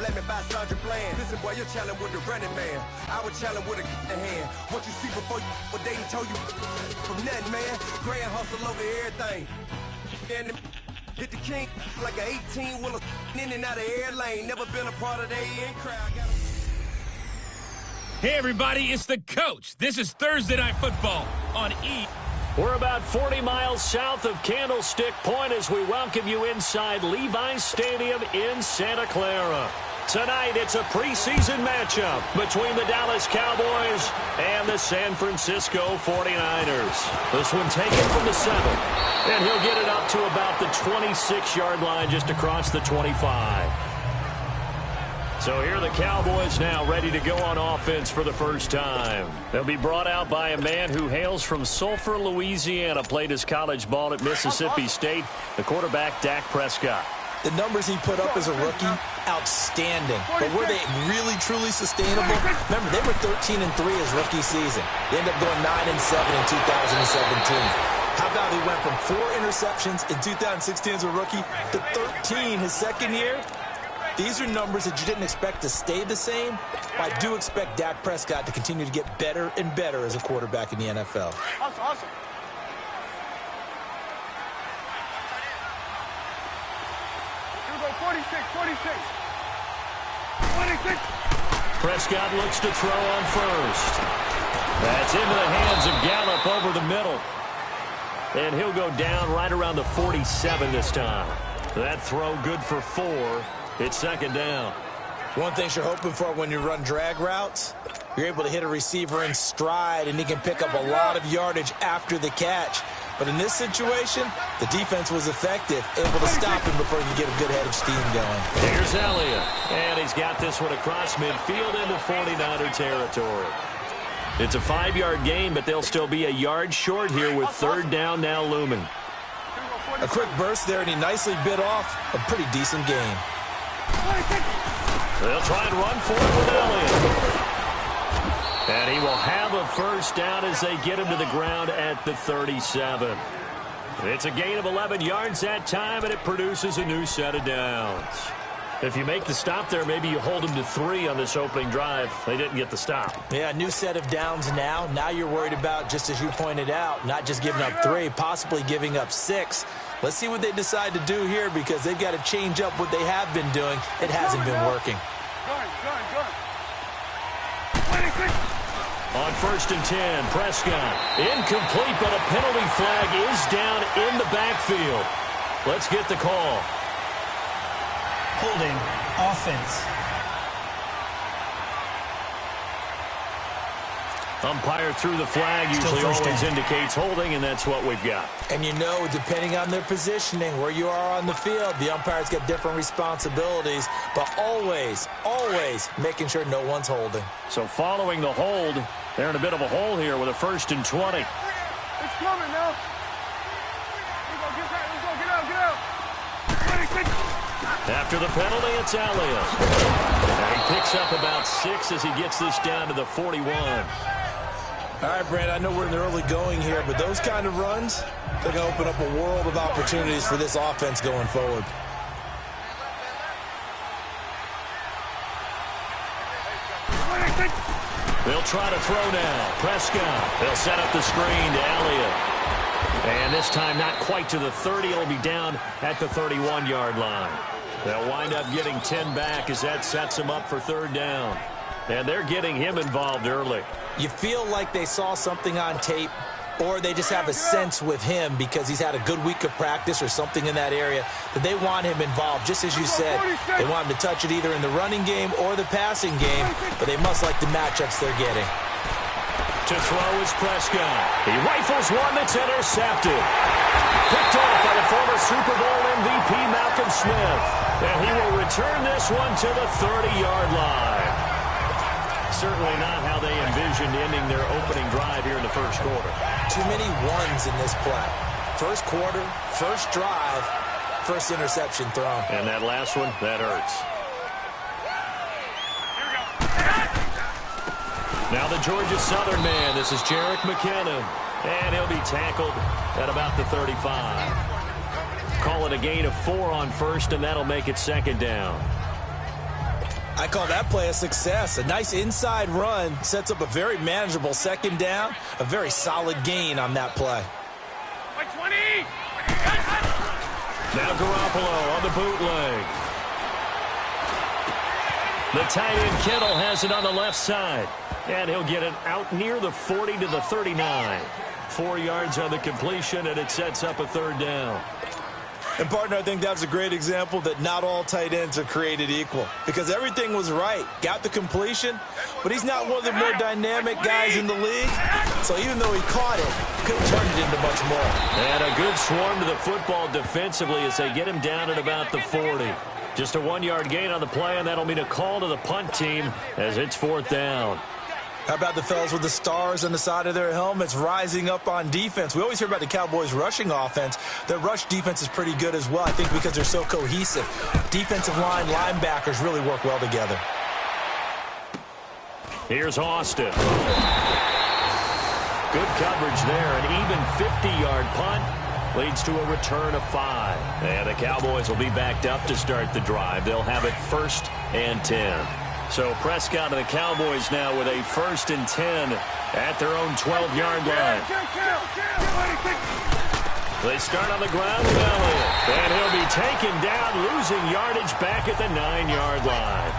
let me buy Sandra Bland. Listen, boy, you're challenging with the running man. I was challenging with a hand. What you see before you, what they told you from nothing, man. Grand hustle over everything. And hit the king like an 18-wheeler in and out of air lane. Never been a part of the in crowd. Hey, everybody, it's the coach. This is Thursday Night Football on E! We're about 40 miles south of Candlestick Point as we welcome you inside Levi's Stadium in Santa Clara. Tonight, it's a preseason matchup between the Dallas Cowboys and the San Francisco 49ers. This one taken from the 7, and he'll get it up to about the 26-yard line just across the 25. So here are the Cowboys now ready to go on offense for the first time. They'll be brought out by a man who hails from Sulphur, Louisiana, played his college ball at Mississippi State, the quarterback Dak Prescott. The numbers he put up as a rookie, outstanding. But were they really, truly sustainable? Remember, they were 13-3 his rookie season. They ended up going 9-7 in 2017. How about he went from 4 interceptions in 2016 as a rookie to 13 his second year? These are numbers that you didn't expect to stay the same, but I do expect Dak Prescott to continue to get better and better as a quarterback in the NFL. Awesome. Here we go, 46. Prescott looks to throw on first. That's into the hands of Gallup over the middle. And he'll go down right around the 47 this time. That throw good for 4. It's second down. One thing you're hoping for when you run drag routes, you're able to hit a receiver in stride, and he can pick up a lot of yardage after the catch. But in this situation, the defense was effective, able to stop him before he could get a good head of steam going. Here's Elliott, and he's got this one across midfield into 49er territory. It's a 5-yard gain, but they'll still be a yard short here with third down now looming. A quick burst there, and he nicely bit off a pretty decent gain. They'll try and run for it with Elliott. And he will have a first down as they get him to the ground at the 37. It's a gain of 11 yards that time, and it produces a new set of downs. If you make the stop there, maybe you hold them to 3 on this opening drive. They didn't get the stop. Yeah, new set of downs now. Now you're worried about, just as you pointed out, not just giving up 3, possibly giving up 6. Let's see what they decide to do here, because they've got to change up what they have been doing. It hasn't been working. On 1st and 10, Prescott. Incomplete, but a penalty flag is down in the backfield. Let's get the call. Holding offense. Umpire through the flag usually always indicates holding, and that's what we've got. And you know, depending on their positioning, where you are on the field, the umpire's got different responsibilities, but always making sure no one's holding. So following the hold, they're in a bit of a hole here with a 1st and 20. It's coming now. Get out. After the penalty, it's Elliott. And he picks up about 6 as he gets this down to the 41. All right, Brand, I know we're in the early going here, but those kind of runs, they're going to open up a world of opportunities for this offense going forward. They'll try to throw now. Prescott. They'll set up the screen to Elliott. And this time not quite to the 30. It'll be down at the 31-yard line. They'll wind up getting 10 back as that sets them up for third down. And they're getting him involved early. You feel like they saw something on tape, or they just have a sense with him because he's had a good week of practice or something in that area that they want him involved, just as you said. They want him to touch it either in the running game or the passing game, but they must like the matchups they're getting. To throw is Prescott. He rifles one that's intercepted. Picked off by the former Super Bowl MVP Malcolm Smith. And he will return this one to the 30-yard line. Certainly not how they envisioned ending their opening drive here in the first quarter. Too many ones in this play. First quarter, first drive, first interception thrown. And that last one, that hurts. Now the Georgia Southern man, this is Jerick McKinnon. And he'll be tackled at about the 35. Call it a gain of 4 on first, and that'll make it second down. I call that play a success. A nice inside run sets up a very manageable second down, a very solid gain on that play. By 20! Now Garoppolo on the bootleg. The tight end Kittle has it on the left side. And he'll get it out near the 40 to the 39. 4 yards on the completion, and it sets up a third down. And, partner, I think that's a great example that not all tight ends are created equal. Because everything was right. Got the completion, but he's not one of the more dynamic guys in the league. So even though he caught it, couldn't turn it into much more. And a good swarm to the football defensively as they get him down at about the 40. Just a 1-yard gain on the play, and that'll mean a call to the punt team as it's 4th down. How about the fellas with the stars on the side of their helmets rising up on defense? We always hear about the Cowboys' rushing offense. Their rush defense is pretty good as well, I think, because they're so cohesive. Defensive line, linebackers really work well together. Here's Austin. Good coverage there. An even 50-yard punt leads to a return of 5. And the Cowboys will be backed up to start the drive. They'll have it 1st and 10. So Prescott and the Cowboys now with a 1st and 10 at their own 12-yard line. They start on the ground with Elliott. And he'll be taken down, losing yardage back at the 9-yard line.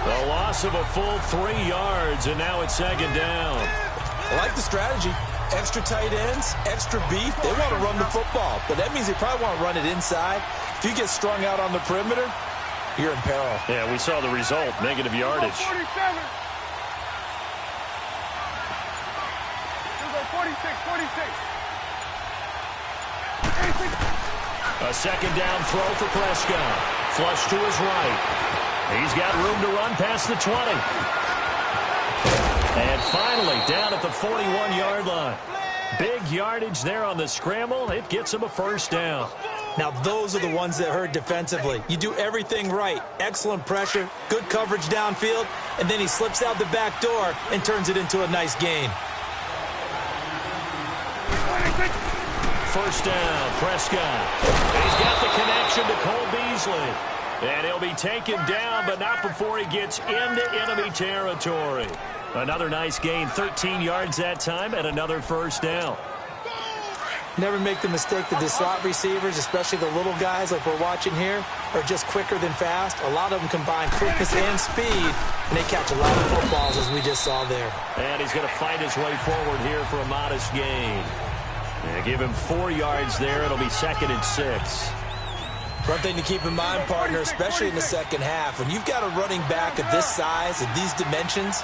A loss of a full 3 yards, and now it's 2nd down. I like the strategy. Extra tight ends, extra beef. They want to run the football, but that means they probably want to run it inside. If you get strung out on the perimeter, you're in peril. Yeah, we saw the result, negative yardage. 47. Here's go 46, 46. A 2nd down throw for Prescott. Flush to his right. He's got room to run past the 20. And finally, down at the 41-yard line. Big yardage there on the scramble. It gets him a 1st down. Now, those are the ones that hurt defensively. You do everything right. Excellent pressure, good coverage downfield, and then he slips out the back door and turns it into a nice gain. 1st down, Prescott. He's got the connection to Cole Beasley. And he'll be taken down, but not before he gets into enemy territory. Another nice gain, 13 yards that time, and another 1st down. Never make the mistake that the slot receivers, especially the little guys like we're watching here, are just quicker than fast. A lot of them combine quickness and speed, and they catch a lot of footballs, as we just saw there. And he's going to fight his way forward here for a modest gain. And give him 4 yards there. It'll be 2nd and 6. One thing to keep in mind, partner, especially in the second half, when you've got a running back of this size, of these dimensions,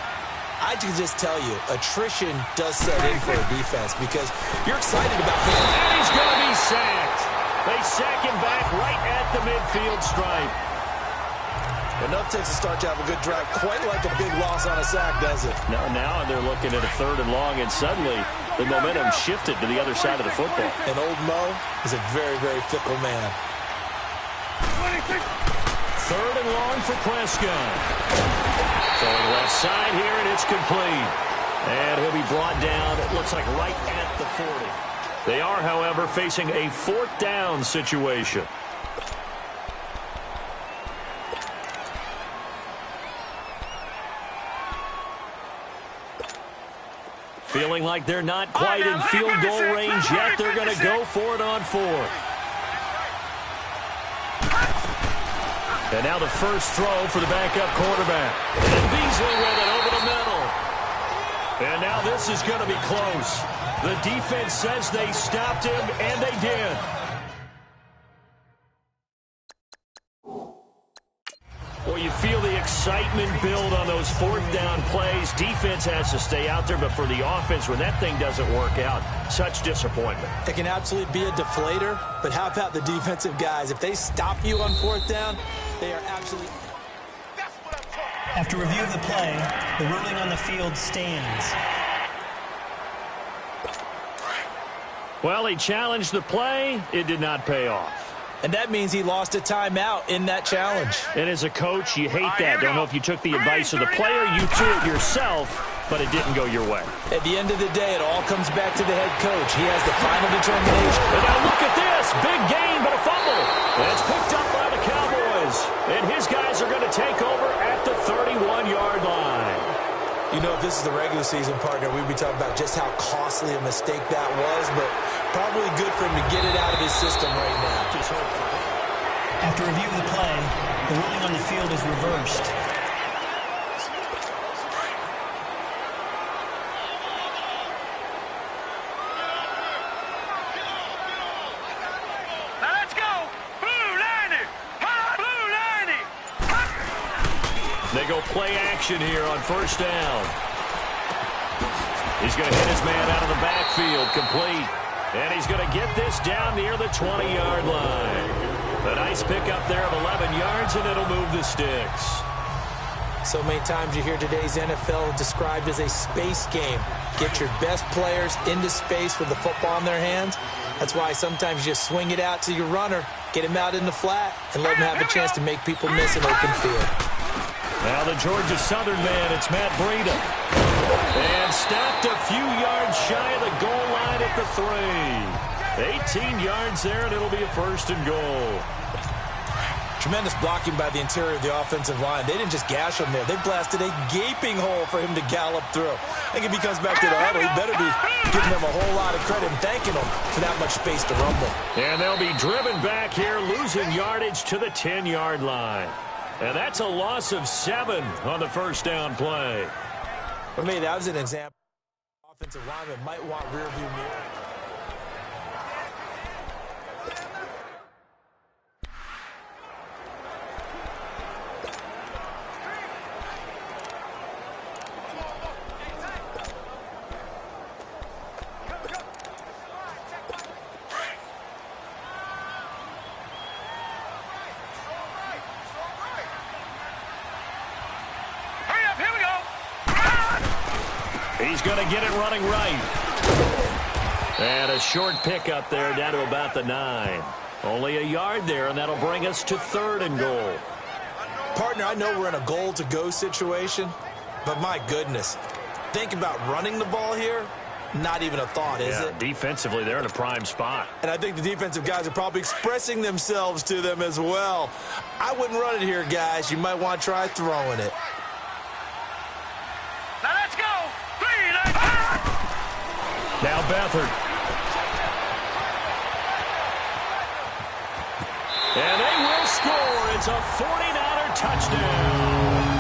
I can just tell you, attrition does set in for a defense because you're excited about him. And he's going to be sacked. They sack him back right at the midfield stripe. Enough takes a start to have a good drive. Quite like a big loss on a sack, does it? Now they're looking at a 3rd and long, and suddenly the momentum shifted to the other side of the football. And old Mo is a very, very fickle man. 3rd and long for Prescott. Throwing left side here, and it's complete. And he'll be brought down, it looks like right at the 40. They are, however, facing a 4th down situation. Feeling like they're not quite in field goal range yet. They're going to go for it on 4th. And now the first throw for the backup quarterback. And Beasley with it over the middle. And now this is going to be close. The defense says they stopped him, and they did. Well, you feel the excitement build on those 4th down plays. Defense has to stay out there, but for the offense, when that thing doesn't work out, such disappointment. It can absolutely be a deflator, but how about the defensive guys? If they stop you on 4th down, they are absolutely... After review of the play, the ruling on the field stands. Well, he challenged the play. It did not pay off. And that means he lost a timeout in that challenge. And as a coach, you hate that. Don't know if you took the advice of the player, you threw it yourself, but it didn't go your way. At the end of the day, it all comes back to the head coach. He has the final determination. And now look at this. Big gain, but a fumble. That's picked up by the Cowboys. And his guys are going to take over at the 30. You know, if this is the regular season, partner, we'd be talking about just how costly a mistake that was, but probably good for him to get it out of his system right now. Just hope for it. After review of the play, the ruling on the field is reversed. Now let's go! Blue 90! Blue 90! They go play action here on first down. He's going to hit his man out of the backfield, complete. And he's going to get this down near the 20-yard line. A nice pickup there of 11 yards, and it'll move the sticks. So many times you hear today's NFL described as a space game. Get your best players into space with the football in their hands. That's why sometimes you just swing it out to your runner, get him out in the flat, and let him have a chance to make people miss an open field. Now the Georgia Southern man, it's Matt Breida. And stopped a few yards shy of the goal line at the 3. 18 yards there, and it'll be a first and goal. Tremendous blocking by the interior of the offensive line. They didn't just gash him there. They blasted a gaping hole for him to gallop through. I think if he comes back to the huddle, he better be giving them a whole lot of credit and thanking them for that much space to rumble. And they'll be driven back here, losing yardage to the 10-yard line. And that's a loss of 7 on the first down play. For me, that was an example. Offensive lineman might want rearview mirror. He's going to get it running right. And a short pickup there down to about the 9. Only a yard there, and that'll bring us to 3rd and goal. Partner, I know we're in a goal-to-go situation, but my goodness, think about running the ball here. Not even a thought, is it? Defensively, they're in a prime spot. And I think the defensive guys are probably expressing themselves to them as well. I wouldn't run it here, guys. You might want to try throwing it. Now let's go! Now Beathard. And they will score. It's a 49er touchdown.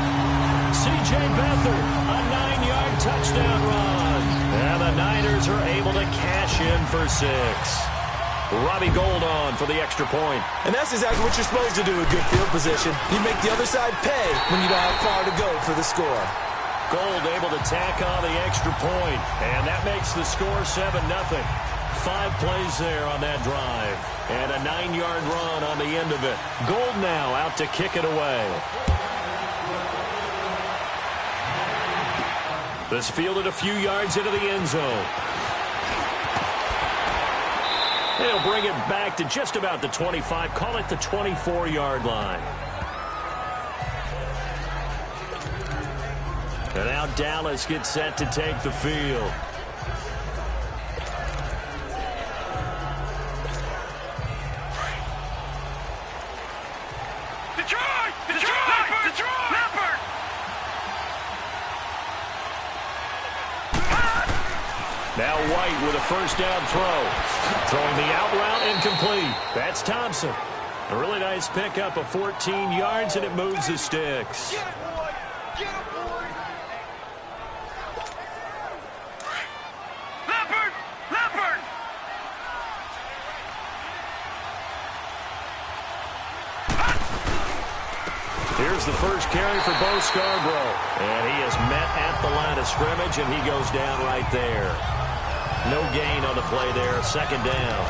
C.J. Beathard, a 9-yard touchdown run. And the Niners are able to cash in for 6. Robbie Gould on for the extra point. And that's exactly what you're supposed to do with good field position. You make the other side pay when you don't have far to go for the score. Gould able to tack on the extra point, and that makes the score 7-0. 5 plays there on that drive, and a 9-yard run on the end of it. Gould now out to kick it away. This fielded a few yards into the end zone. They'll bring it back to just about the 25, call it the 24-yard line. And now Dallas gets set to take the field. Detroit! Leopard! Now White with a first down throw. Throwing the out route incomplete. That's Thompson. A really nice pickup of 14 yards, and it moves the sticks. Get it, boy! Get it, boy! Leopard! Here's the first carry for Bo Scarborough. And he is met at the line of scrimmage, and he goes down right there. No gain on the play there. Second down.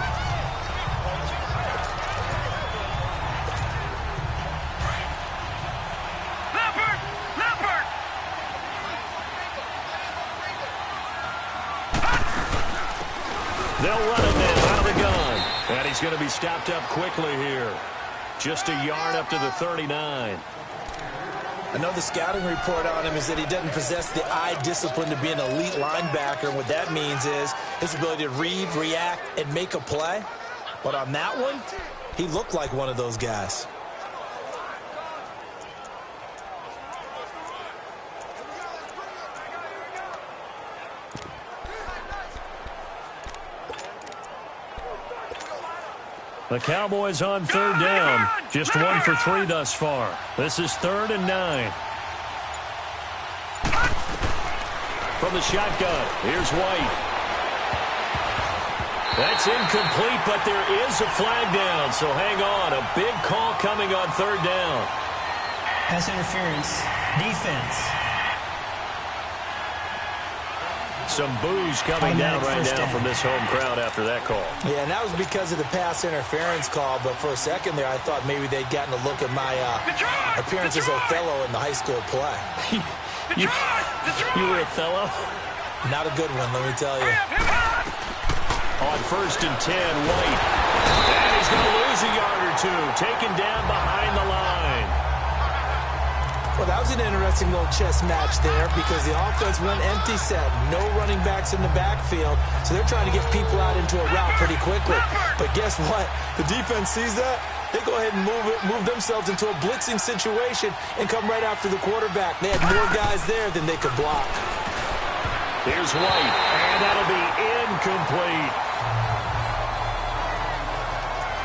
They'll run it now out of the gun. And he's going to be stopped up quickly here. Just a yard up to the 39. I know the scouting report on him is that he doesn't possess the eye discipline to be an elite linebacker. What that means is his ability to read, react, and make a play. But on that one, he looked like one of those guys. The Cowboys on third down. Just 1 for 3 thus far. This is 3rd and 9. From the shotgun, here's White. That's incomplete, but there is a flag down, so hang on. A big call coming on third down. Pass interference. Defense. Some boos coming down right now from this home crowd after that call. Yeah, and that was because of the pass interference call, but for a second there, I thought maybe they'd gotten a look at my appearance as Othello in the high school play. You were Othello? Not a good one, let me tell you. On 1st and 10, White. And he's going to lose a yard or two. Taken down behind the line. Well, that was an interesting little chess match there because the offense went empty set. No running backs in the backfield, so they're trying to get people out into a route pretty quickly. But guess what? The defense sees that. They go ahead and move themselves into a blitzing situation and come right after the quarterback. They had more guys there than they could block. Here's White, and that'll be incomplete.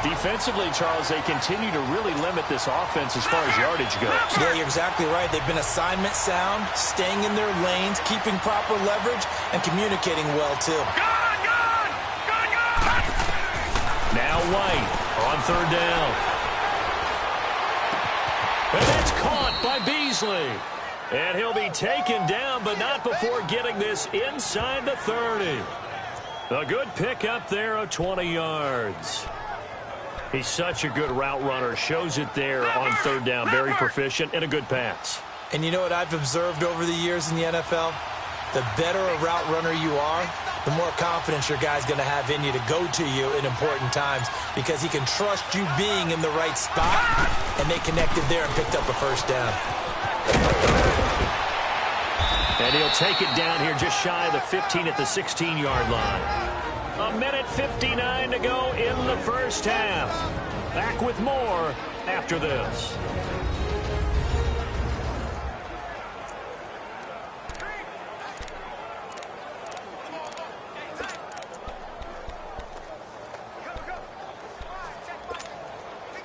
Defensively, Charles, they continue to really limit this offense as far as yardage goes. Yeah, you're exactly right. They've been assignment sound, staying in their lanes, keeping proper leverage, and communicating well, too. Now White on third down. And that's caught by Beasley. And he'll be taken down, but not before getting this inside the 30. A good pick up there of 20 yards. He's such a good route runner. Shows it there on third down. Very proficient and a good pass. And you know what I've observed over the years in the NFL? The better a route runner you are, the more confidence your guy's going to have in you to go to you in important times because he can trust you being in the right spot, and they connected there and picked up a first down. And he'll take it down here just shy of the 15 at the 16-yard line. A minute 59 to go in the first half. Back with more after this.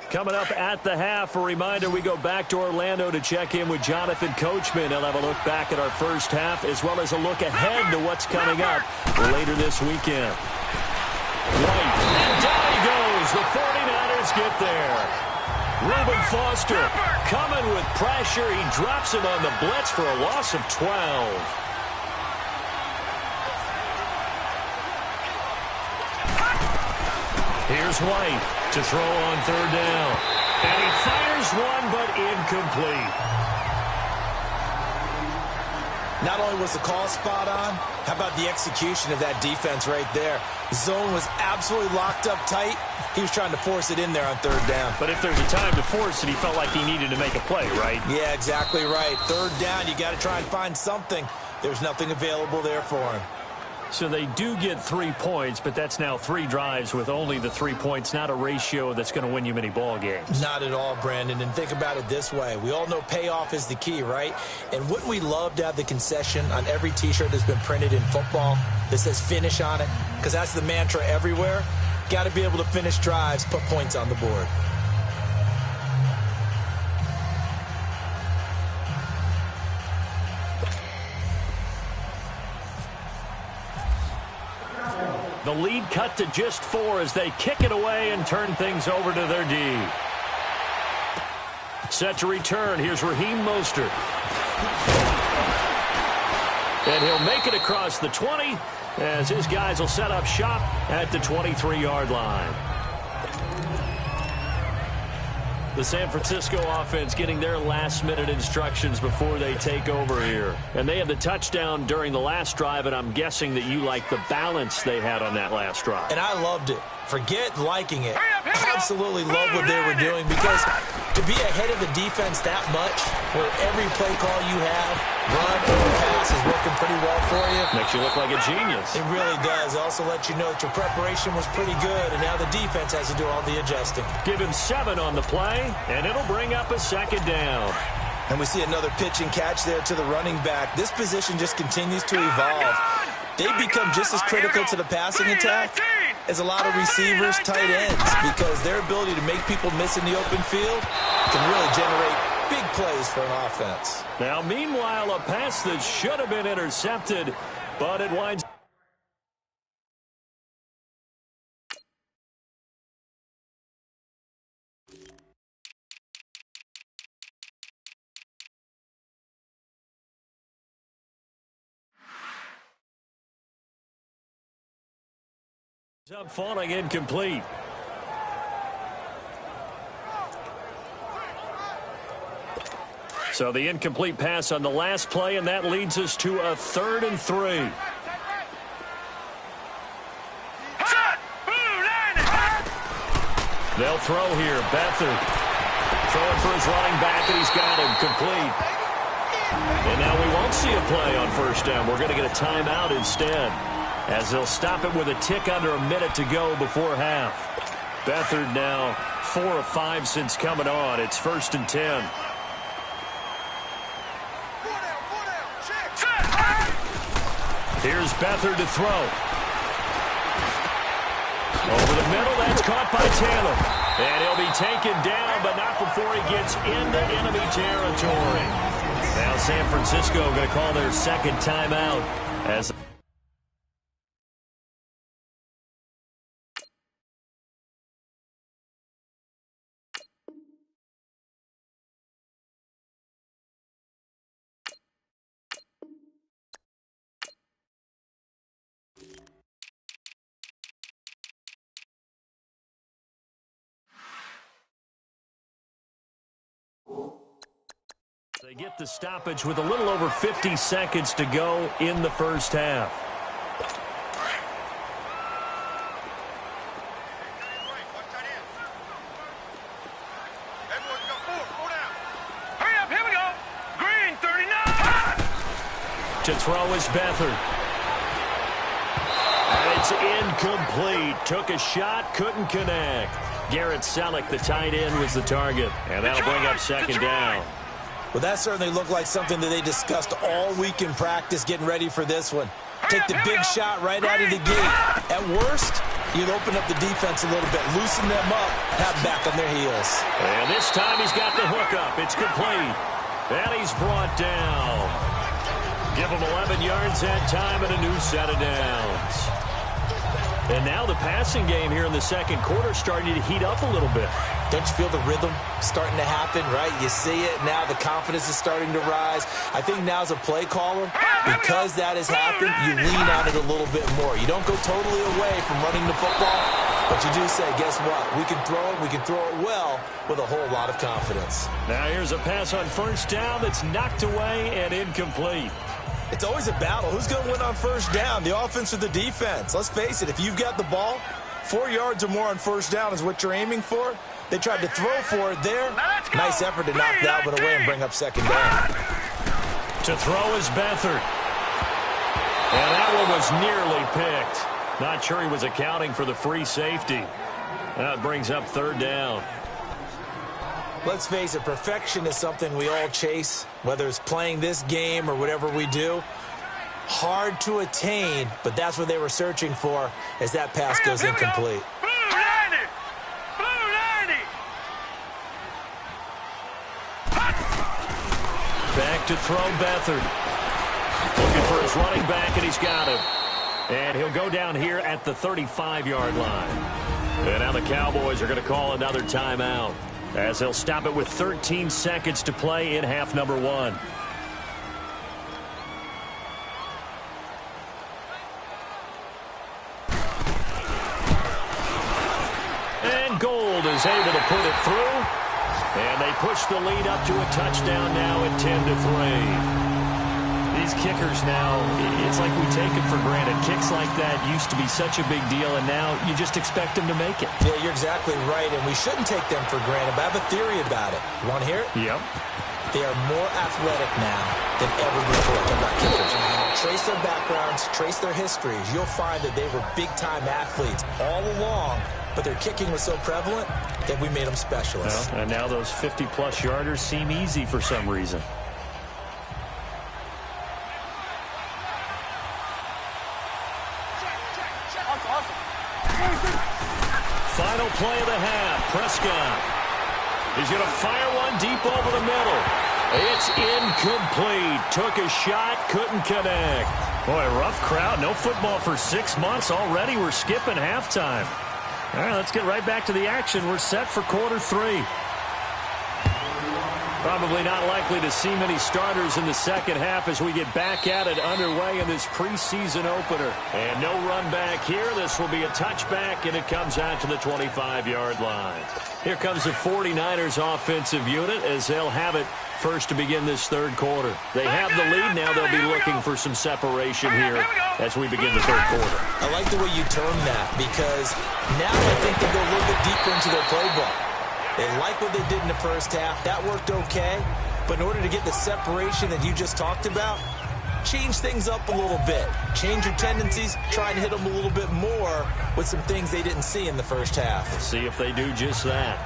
Coming up at the half, a reminder, we go back to Orlando to check in with Jonathan Coachman. He'll have a look back at our first half as well as a look ahead to what's coming up later this weekend. White, and down he goes. The 49ers get there. Reuben Foster coming with pressure. He drops him on the blitz for a loss of 12. Here's White to throw on third down. And he fires one, but incomplete. Not only was the call spot on, how about the execution of that defense right there? The zone was absolutely locked up tight. He was trying to force it in there on third down. But if there's a time to force it, he felt like he needed to make a play, right? Yeah, exactly right. Third down, you got to try and find something. There's nothing available there for him. So they do get 3 points, but that's now 3 drives with only the 3 points, not a ratio that's going to win you many ball games. Not at all, Brandon. And think about it this way. We all know payoff is the key, right? And wouldn't we love to have the concession on every T-shirt that's been printed in football that says finish on it? Because that's the mantra everywhere. Got to be able to finish drives, put points on the board. The lead cut to just 4 as they kick it away and turn things over to their D. Set to return. Here's Raheem Mostert. And he'll make it across the 20 as his guys will set up shop at the 23-yard line. The San Francisco offense getting their last-minute instructions before they take over here. And they had the touchdown during the last drive, and I'm guessing that you like the balance they had on that last drive. And I loved it. Forget liking it. Absolutely love what they were doing because to be ahead of the defense that much, where every play call you have, run or pass, is working pretty well for you. Makes you look like a genius. It really does. It also lets you know that your preparation was pretty good, and now the defense has to do all the adjusting. Give him 7 on the play, and it'll bring up a second down. And we see another pitch and catch there to the running back. This position just continues to evolve. They become just as critical to the passing attack is a lot of receivers, tight ends, because their ability to make people miss in the open field can really generate big plays for an offense. Now, meanwhile, a pass that should have been intercepted, but it winds up falling incomplete. So the incomplete pass on the last play, and that leads us to a 3rd and 3. They'll throw here. Beathard throwing for his running back, and he's got him complete. And now we won't see a play on first down. We're going to get a timeout instead, as they'll stop it with a tick under a minute to go before half. Beathard now 4 of 5 since coming on. It's 1st and 10. Here's Beathard to throw. Over the middle, that's caught by Taylor. And he'll be taken down, but not before he gets into enemy territory. Now San Francisco going to call their second timeout as they get the stoppage with a little over 50 seconds to go in the first half. Hurry up, here we go. Green, 39. To throw is Beathard. And it's incomplete. Took a shot, couldn't connect. Garrett Selleck, the tight end, was the target. And that'll bring up second down. Well, that certainly looked like something that they discussed all week in practice getting ready for this one. Take the big shot right out of the gate. At worst, you'd open up the defense a little bit, loosen them up, have them back on their heels. And this time he's got the hook up. It's complete. And he's brought down. Give him 11 yards that time and a new set of downs. And now the passing game here in the second quarter starting to heat up a little bit. Don't you feel the rhythm starting to happen, right? You see it now. The confidence is starting to rise. I think now's a play caller. Because that has happened, you lean on it a little bit more. You don't go totally away from running the football, but you do say, guess what? We can throw it. We can throw it well with a whole lot of confidence. Now here's a pass on first down that's knocked away and incomplete. It's always a battle. Who's going to win on first down, the offense or the defense? Let's face it, if you've got the ball, 4 yards or more on first down is what you're aiming for. They tried to throw for it there. Nice effort to knock that one away and bring up second down. To throw is Beathard. And that one was nearly picked. Not sure he was accounting for the free safety. That brings up third down. Let's face it, perfection is something we all chase, whether it's playing this game or whatever we do. Hard to attain, but that's what they were searching for as that pass goes incomplete. Back to throw Beathard. Looking for his running back, and he's got him. And he'll go down here at the 35-yard line. And now the Cowboys are going to call another timeout, as they'll stop it with 13 seconds to play in half number 1. And Gold is able to put it through. And they push the lead up to a touchdown now at 10-3. These kickers now, it's like we take it for granted. Kicks like that used to be such a big deal, and now you just expect them to make it. Yeah, you're exactly right, and we shouldn't take them for granted, but I have a theory about it. You want to hear it? Yep. They are more athletic now than ever before. Talking about kickers. Trace their backgrounds, trace their histories. You'll find that they were big-time athletes all along, but their kicking was so prevalent that we made them specialists. Well, and now those 50-plus yarders seem easy for some reason. play of the half. Prescott. He's going to fire one deep over the middle. It's incomplete. Took a shot, couldn't connect. Boy, rough crowd. No football for 6 months. Already we're skipping halftime. All right, let's get right back to the action. We're set for quarter 3. Probably not likely to see many starters in the second half as we get back at it underway in this preseason opener. And no run back here. This will be a touchback, and it comes out to the 25-yard line. Here comes the 49ers offensive unit as they'll have it first to begin this third quarter. They have the lead. Now they'll be looking for some separation here as we begin the third quarter. I like the way you term that because now I think they go a little bit deeper into their playbook. They like what they did in the first half. That worked okay. But in order to get the separation that you just talked about, change things up a little bit. Change your tendencies. Try and hit them a little bit more with some things they didn't see in the first half. Let's see if they do just that.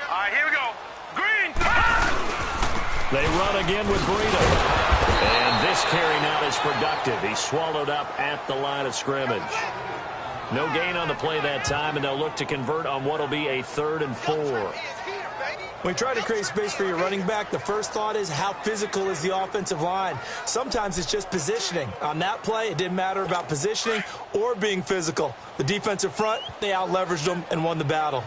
All right, here we go. Green. They run again with Burrito. And this carry not as productive. He's swallowed up at the line of scrimmage. No gain on the play that time, and they'll look to convert on what will be a 3rd and 4. When you try to create space for your running back, the first thought is how physical is the offensive line. Sometimes it's just positioning. On that play, it didn't matter about positioning or being physical. The defensive front, they out-leveraged them and won the battle.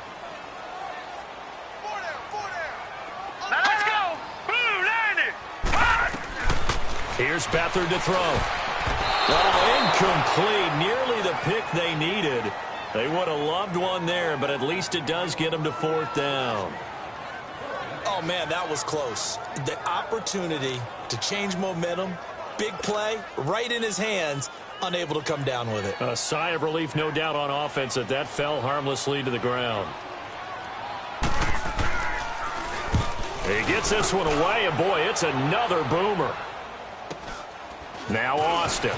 Now let's go. Blue, landed. Here's Beathard to throw. Oh, incomplete. Nearly the pick they needed. They would have loved one there, but at least it does get them to 4th down. Oh, man, that was close. The opportunity to change momentum, big play, right in his hands, unable to come down with it. A sigh of relief, no doubt, on offense that fell harmlessly to the ground. He gets this one away, and boy, it's another boomer. Now Austin.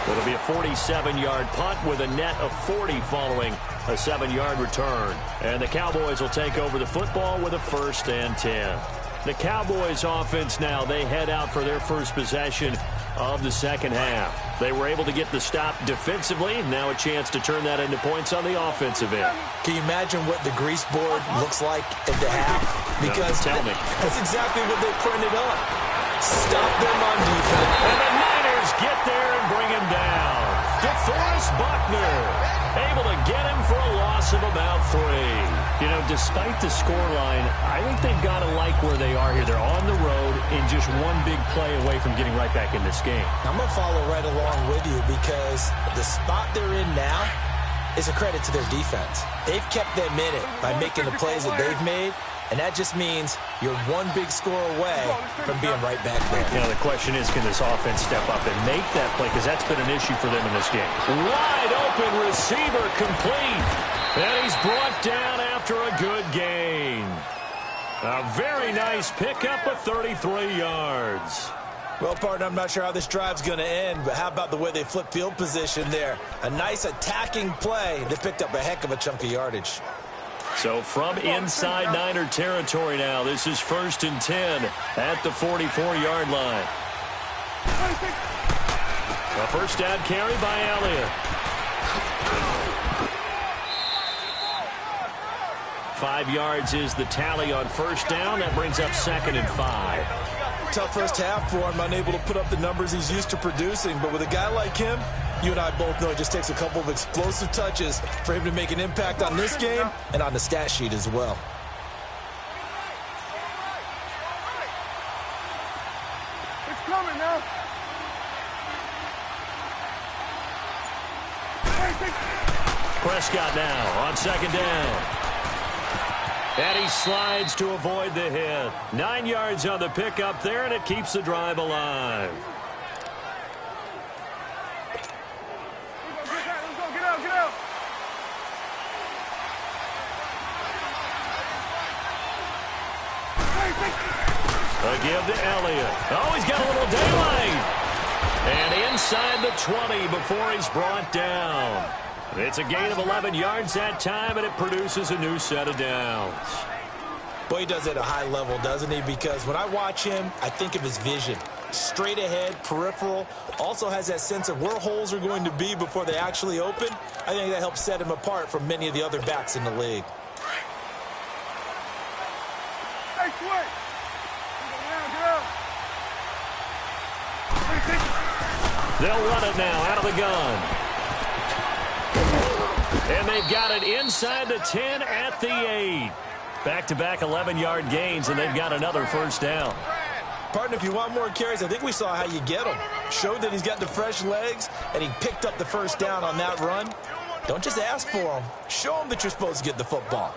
It'll be a 47-yard punt with a net of 40 following a 7-yard return. And the Cowboys will take over the football with a 1st and 10. The Cowboys offense now, they head out for their first possession of the second half. They were able to get the stop defensively. Now a chance to turn that into points on the offensive end. Can you imagine what the grease board looks like at the half? Because no, tell me. That's exactly what they printed up. Stop them on defense. And the Niners get there and bring him down. DeForest Buckner able to get him for a loss of about 3. You know, despite the scoreline, I think they've got to like where they are here. They're on the road in just one big play away from getting right back in this game. I'm going to follow right along with you because the spot they're in now is a credit to their defense. They've kept them in it by making the plays that they've made, and that just means you're one big score away from being right back there. You know, the question is, can this offense step up and make that play? Because that's been an issue for them in this game. Wide open receiver complete. And he's brought down after a good gain. A very nice pickup of 33 yards. Well, partner, I'm not sure how this drive's going to end, but how about the way they flip field position there? A nice attacking play. They picked up a heck of a chunk of yardage. So from inside Niner territory now, this is 1st and 10 at the 44-yard line. A first down carry by Elliott. 5 yards is the tally on first down. That brings up 2nd and 5. Tough first half for him, unable to put up the numbers he's used to producing. But with a guy like him, you and I both know it just takes a couple of explosive touches for him to make an impact on this game and on the stat sheet as well. It's coming now. Prescott now on 2nd down. And he slides to avoid the hit. 9 yards on the pickup there, and it keeps the drive alive. Let's go, get out, get out. A give to Elliott. Oh, he's got a little daylight. And inside the 20 before he's brought down. It's a gain of 11 yards that time, and it produces a new set of downs. Boy, he does it at a high level, doesn't he? Because when I watch him, I think of his vision. Straight ahead, peripheral, also has that sense of where holes are going to be before they actually open. I think that helps set him apart from many of the other backs in the league. Hey, Sway! They'll run it now out of the gun. And they've got it inside the 10 at the 8. Back-to-back 11-yard gains, and they've got another first down. Partner, if you want more carries, I think we saw how you get them. Showed that he's got the fresh legs, and he picked up the first down on that run. Don't just ask for them. Show them that you're supposed to get the football.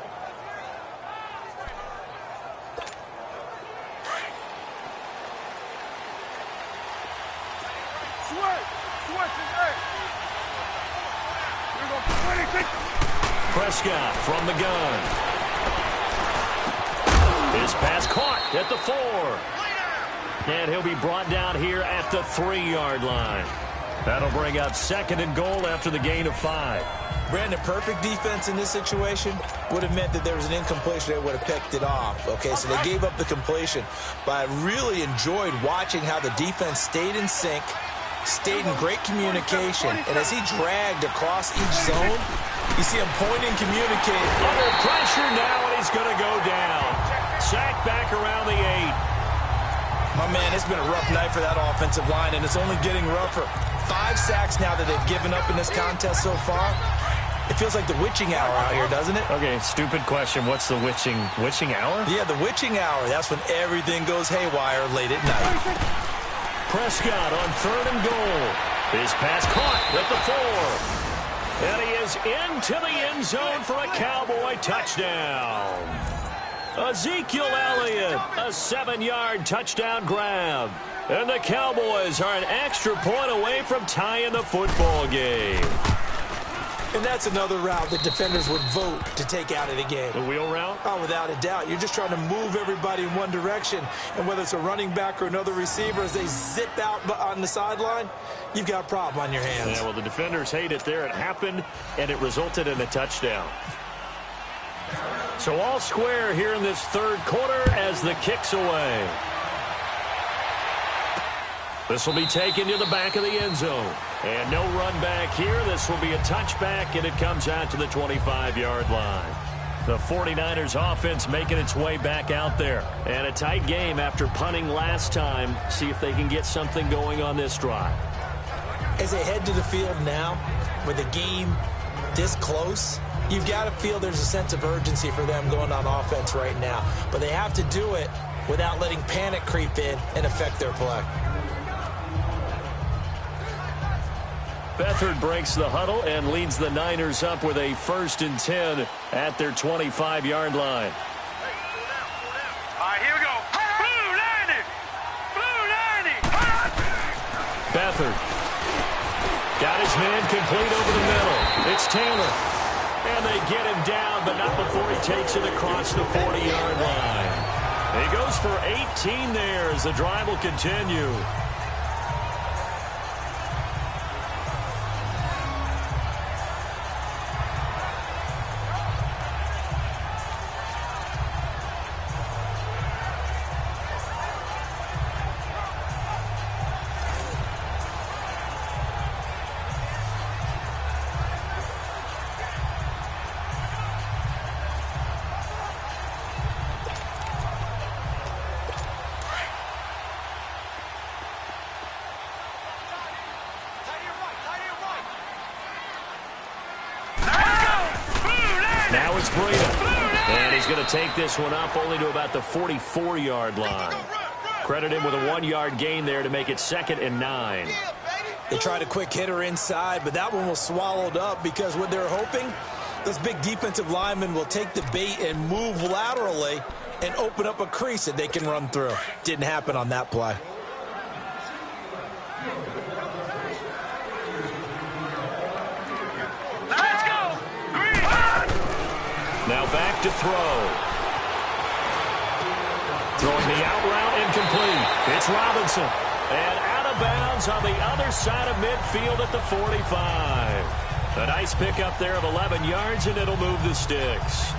Prescott from the gun. His pass caught at the 4. And he'll be brought down here at the 3-yard line. That'll bring up 2nd and goal after the gain of 5. Brandon, perfect defense in this situation would have meant that there was an incompletion. They would have picked it off. Okay, so they gave up the completion. But I really enjoyed watching how the defense stayed in sync, stayed in great communication. And as he dragged across each zone, you see him pointing, communicating. Under pressure now, and he's going to go down. Sacked back around the 8. My man, it's been a rough night for that offensive line, and it's only getting rougher. 5 sacks now that they've given up in this contest so far. It feels like the witching hour out here, doesn't it? Okay, stupid question. What's the witching hour? Yeah, the witching hour. That's when everything goes haywire late at night. Prescott on 3rd and goal. His pass caught at the 4. And he is into the end zone for a Cowboy touchdown. Ezekiel Elliott, a 7-yard touchdown grab. And the Cowboys are an extra point away from tying the football game. And that's another route that defenders would vote to take out of the game. The wheel route? Oh, without a doubt. You're just trying to move everybody in one direction. And whether it's a running back or another receiver, as they zip out on the sideline, you've got a problem on your hands. Yeah, well, the defenders hate it there. It happened, and it resulted in a touchdown. So all square here in this 3rd quarter as the kick's away. This will be taken to the back of the end zone. And no run back here. This will be a touchback, and it comes out to the 25-yard line. The 49ers offense making its way back out there. And a tight game after punting last time. See if they can get something going on this drive. As they head to the field now, with the game this close, you've got to feel there's a sense of urgency for them going on offense right now. But they have to do it without letting panic creep in and affect their play. Beathard breaks the huddle and leads the Niners up with a 1st and 10 at their 25-yard line. All right, here we go. Blue 90! Blue 90! Beathard got his man complete over the middle. It's Taylor. And they get him down, but not before he takes it across the 40-yard line. He goes for 18 there as the drive will continue. Now it's Breida. And he's going to take this one up only to about the 44-yard line. Credit him with a 1-yard gain there to make it 2nd and 9. They tried a quick hitter inside, but that one was swallowed up because what they're hoping, those big defensive linemen will take the bait and move laterally and open up a crease that they can run through. Didn't happen on that play. Let's go! Green! Now back to throw. Throwing the out route incomplete. It's Robinson. And out of bounds on the other side of midfield at the 45. A nice pickup there of 11 yards, and it'll move the sticks.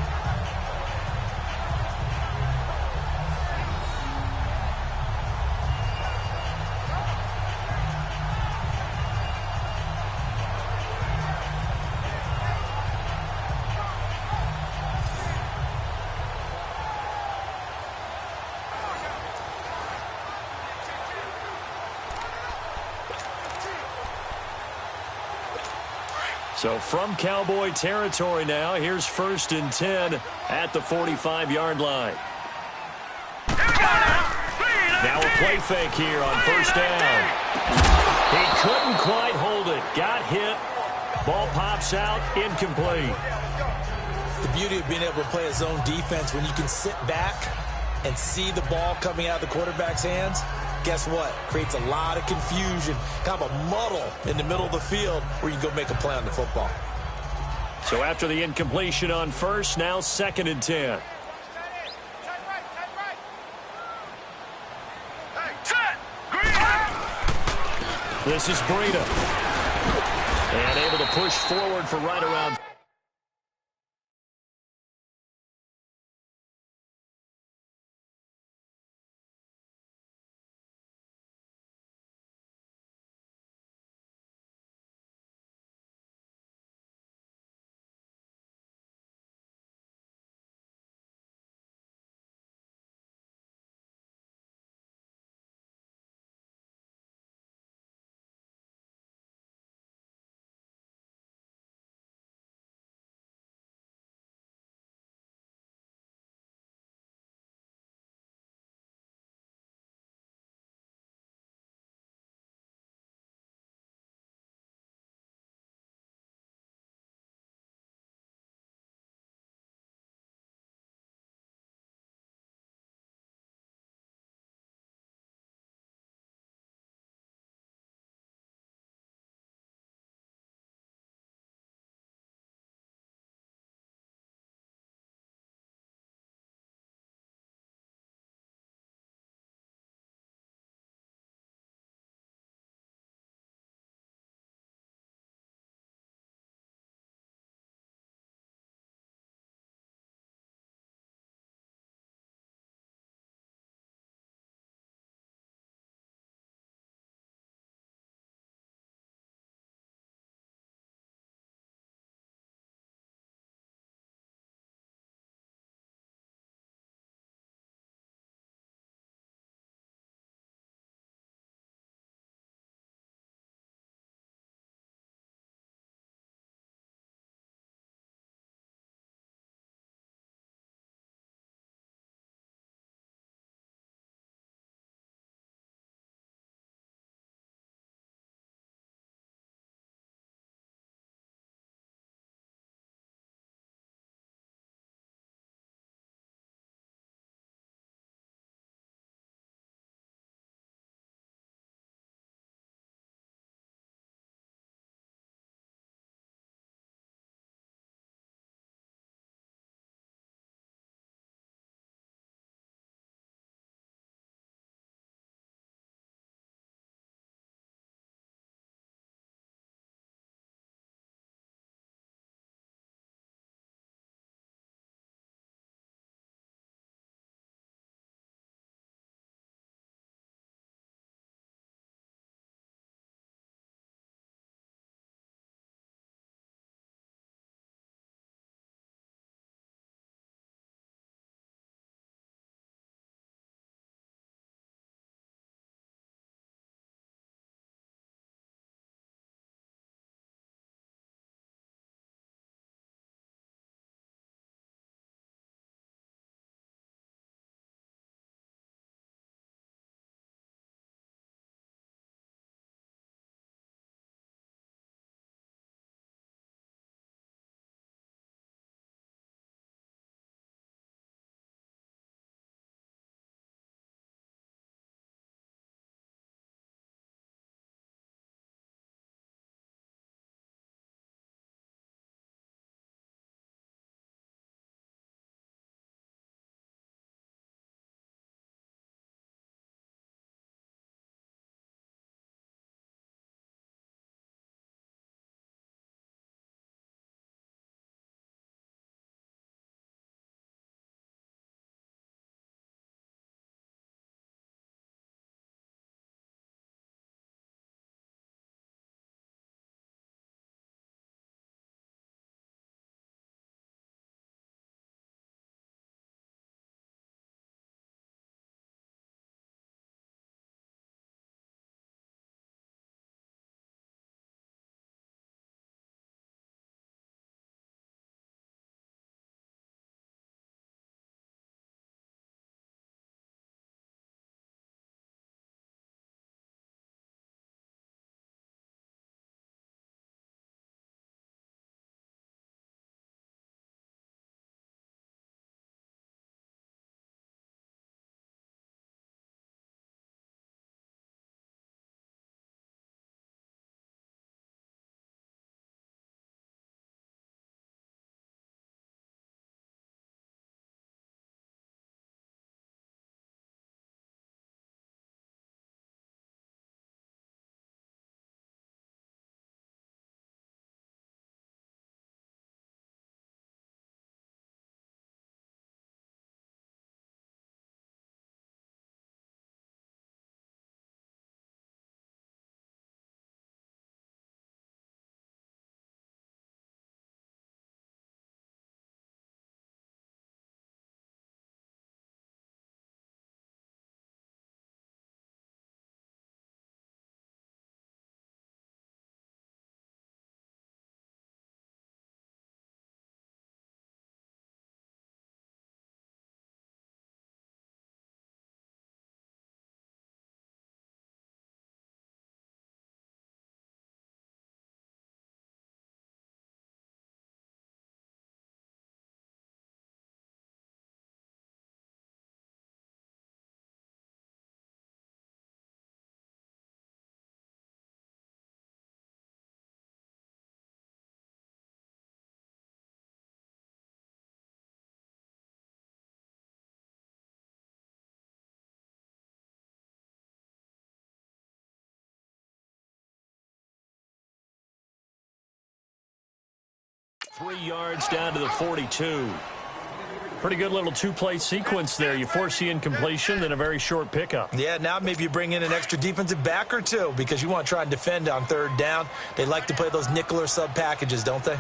So from Cowboy territory now, here's 1st and 10 at the 45-yard line. Now a play fake here on 1st down. He couldn't quite hold it. Got hit. Ball pops out, incomplete. The beauty of being able to play a zone defense when you can sit back and see the ball coming out of the quarterback's hands. Guess what? Creates a lot of confusion, kind of a muddle in the middle of the field where you can go make a play on the football. So after the incompletion on 1st, now 2nd and 10. This is Breida. And able to push forward for right around 3 yards down to the 42. Pretty good little two-play sequence there. You force the incompletion, then a very short pickup. Yeah, now maybe you bring in an extra defensive back or two because you want to try and defend on third down. They like to play those nickel or sub packages, don't they?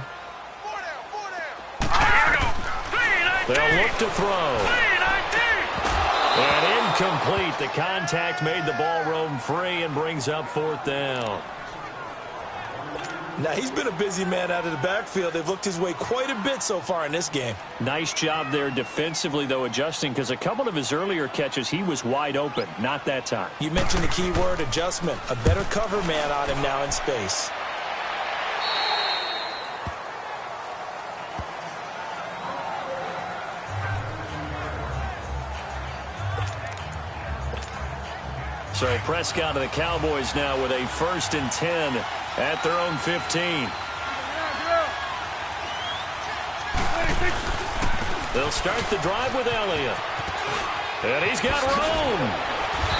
They'll look to throw. And incomplete. The contact made the ball roam free and brings up 4th down. Now, he's been a busy man out of the backfield. They've looked his way quite a bit so far in this game. Nice job there defensively, though, adjusting, because a couple of his earlier catches, he was wide open. Not that time. You mentioned the key word, adjustment. A better cover man on him now in space. So Prescott and the Cowboys now with a 1st and 10 at their own 15. They'll start the drive with Elliott. And he's got room.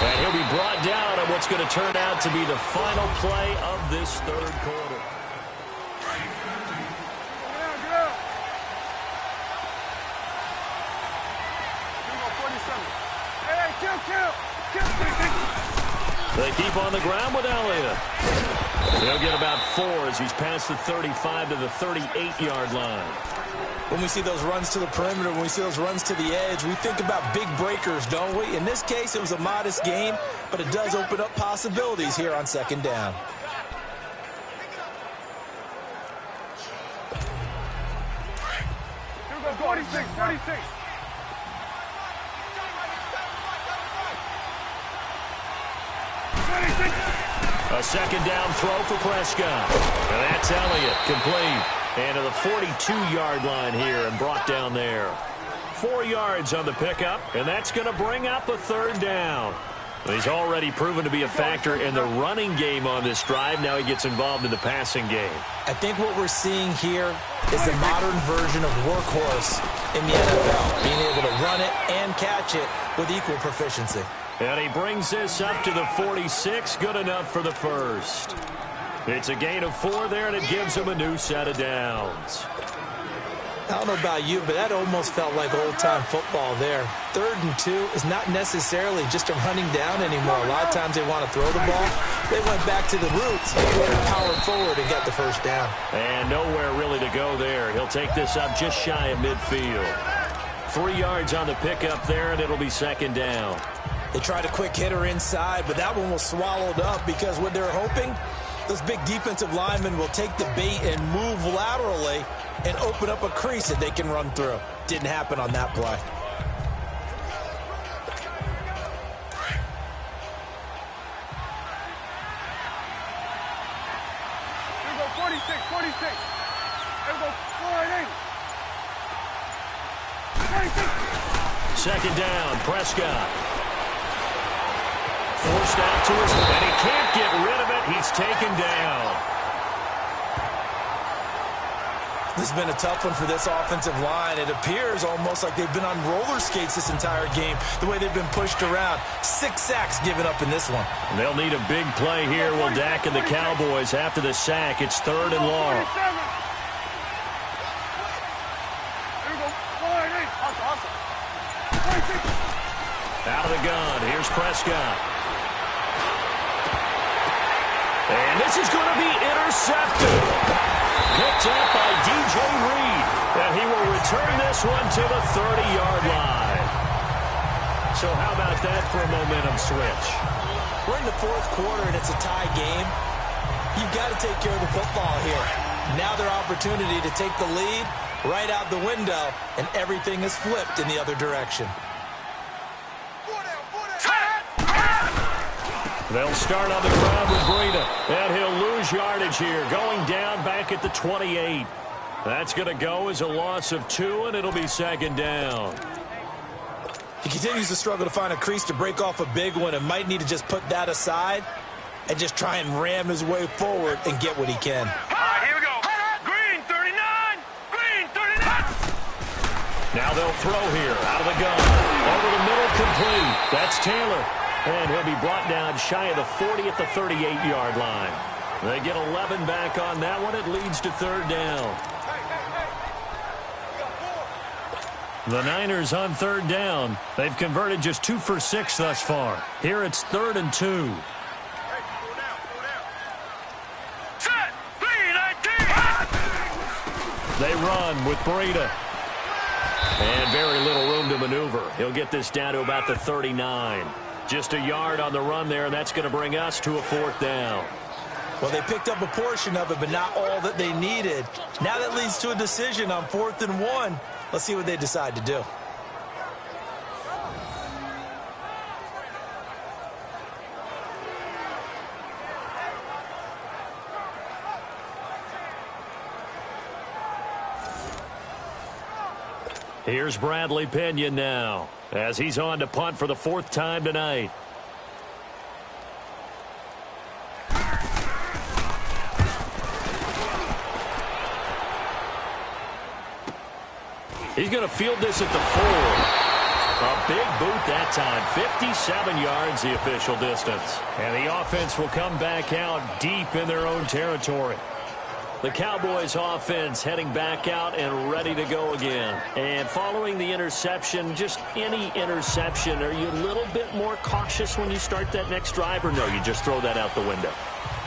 And he'll be brought down on what's going to turn out to be the final play of this 3rd quarter. They keep on the ground with Elliott. They'll get about 4 as he's past the 35 to the 38-yard line. When we see those runs to the perimeter, when we see those runs to the edge, we think about big breakers, don't we? In this case, it was a modest gain, but it does open up possibilities here on 2nd down. Here we go, 46. A 2nd down throw for Prescott. And that's Elliott, complete. And to the 42-yard line here and brought down there. 4 yards on the pickup, and that's going to bring up a 3rd down. He's already proven to be a factor in the running game on this drive. Now he gets involved in the passing game. I think what we're seeing here is the modern version of workhorse in the NFL, being able to run it and catch it with equal proficiency. And he brings this up to the 46, good enough for the 1st. It's a gain of 4 there, and it gives him a new set of downs. I don't know about you, but that almost felt like old-time football there. 3rd and 2 is not necessarily just a running down anymore. A lot of times they want to throw the ball. They went back to the roots and powered forward and got the 1st down. And nowhere really to go there. He'll take this up just shy of midfield. 3 yards on the pickup there, and it'll be 2nd down. They tried a quick hitter inside, but that one was swallowed up because what they're hoping, those big defensive linemen will take the bait and move laterally and open up a crease that they can run through. Didn't happen on that play. Here we go, 46. Here we go, 4-8. 2nd down, Prescott. Forced out to his, and he can't get rid of it. He's taken down. This has been a tough one for this offensive line. It appears almost like they've been on roller skates this entire game, the way they've been pushed around. 6 sacks given up in this one. They'll need a big play here. Will Dak and the Cowboys after the sack. It's 3rd and long. Here we go, 4-8. Awesome. Out of the gun. Here's Prescott. And this is going to be intercepted. Picked up by DJ Reed. And he will return this one to the 30-yard line. So how about that for a momentum switch? We're in the 4th quarter, and it's a tie game. You've got to take care of the football here. Now their opportunity to take the lead right out the window, and everything is flipped in the other direction. They'll start on the ground with Breida, and he'll lose yardage here, going down back at the 28. That's going to go as a loss of 2, and it'll be 2nd down. He continues to struggle to find a crease to break off a big one and might need to just put that aside and just try and ram his way forward and get what he can. Here we go. Green 39. Green 39. Now they'll throw here out of the gun. Over the middle, complete. That's Taylor. And he'll be brought down shy of the 40 at the 38-yard line. They get 11 back on that one. It leads to 3rd down. The Niners on third down. They've converted just 2 for 6 thus far. Here it's 3rd and 2. Set. 3-19. They run with Breida. And very little room to maneuver. He'll get this down to about the 39. Just a yard on the run there, and that's going to bring us to a 4th down. Well, they picked up a portion of it, but not all that they needed. Now that leads to a decision on 4th and 1. Let's see what they decide to do. Here's Bradley Pinion now, as he's on to punt for the 4th time tonight. He's going to field this at the 4. A big boot that time. 57 yards, the official distance. And the offense will come back out deep in their own territory. The Cowboys offense heading back out and ready to go again. And following the interception, just any interception, are you a little bit more cautious when you start that next drive, or no, you just throw that out the window?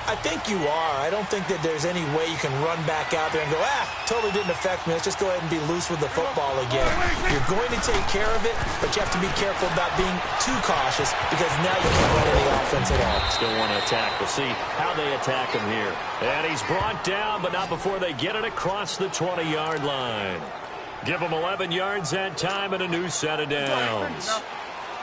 I think you are. I don't think that there's any way you can run back out there and go, totally didn't affect me. Let's just go ahead and be loose with the football again. You're going to take care of it, but you have to be careful about being too cautious because now you can't run any offense at all. Still want to attack. We'll see how they attack him here. And he's brought down, but not before they get it across the 20-yard line. Give him 11 yards that time and a new set of downs.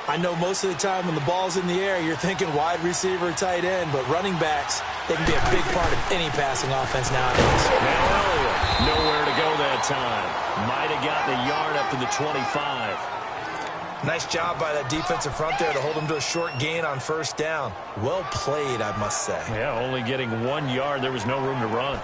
I know most of the time when the ball's in the air, you're thinking wide receiver, tight end, but running backs, they can be a big part of any passing offense nowadays. Now Elliott, nowhere to go that time. Might have gotten a yard up to the 25. Nice job by that defensive front there to hold him to a short gain on 1st down. Well played, I must say. Yeah, only getting 1 yard. There was no room to run.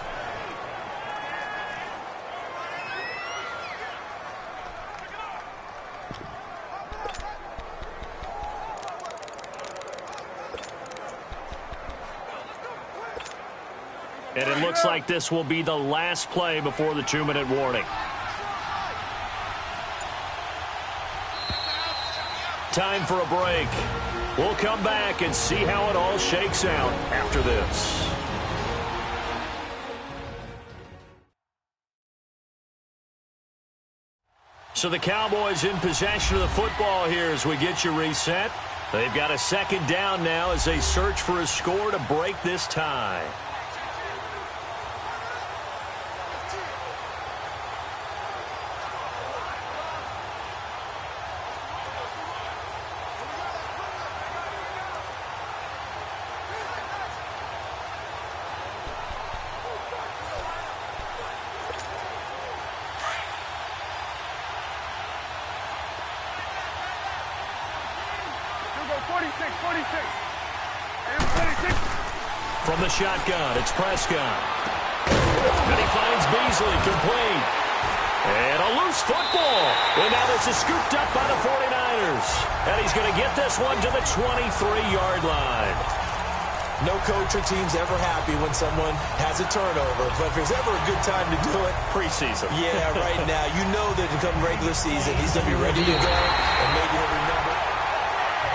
And it looks like this will be the last play before the 2-minute warning. Time for a break. We'll come back and see how it all shakes out after this. So the Cowboys in possession of the football here as we get you reset. They've got a 2nd down now as they search for a score to break this tie. From the shotgun, it's Prescott. And he finds Beasley, complete. And a loose football. And now this is scooped up by the 49ers. And he's going to get this one to the 23-yard line. No coach or team's ever happy when someone has a turnover. But if there's ever a good time to do it, preseason. Yeah, right now. You know that come regular season, he's going to be ready to go. And maybe he'll remember.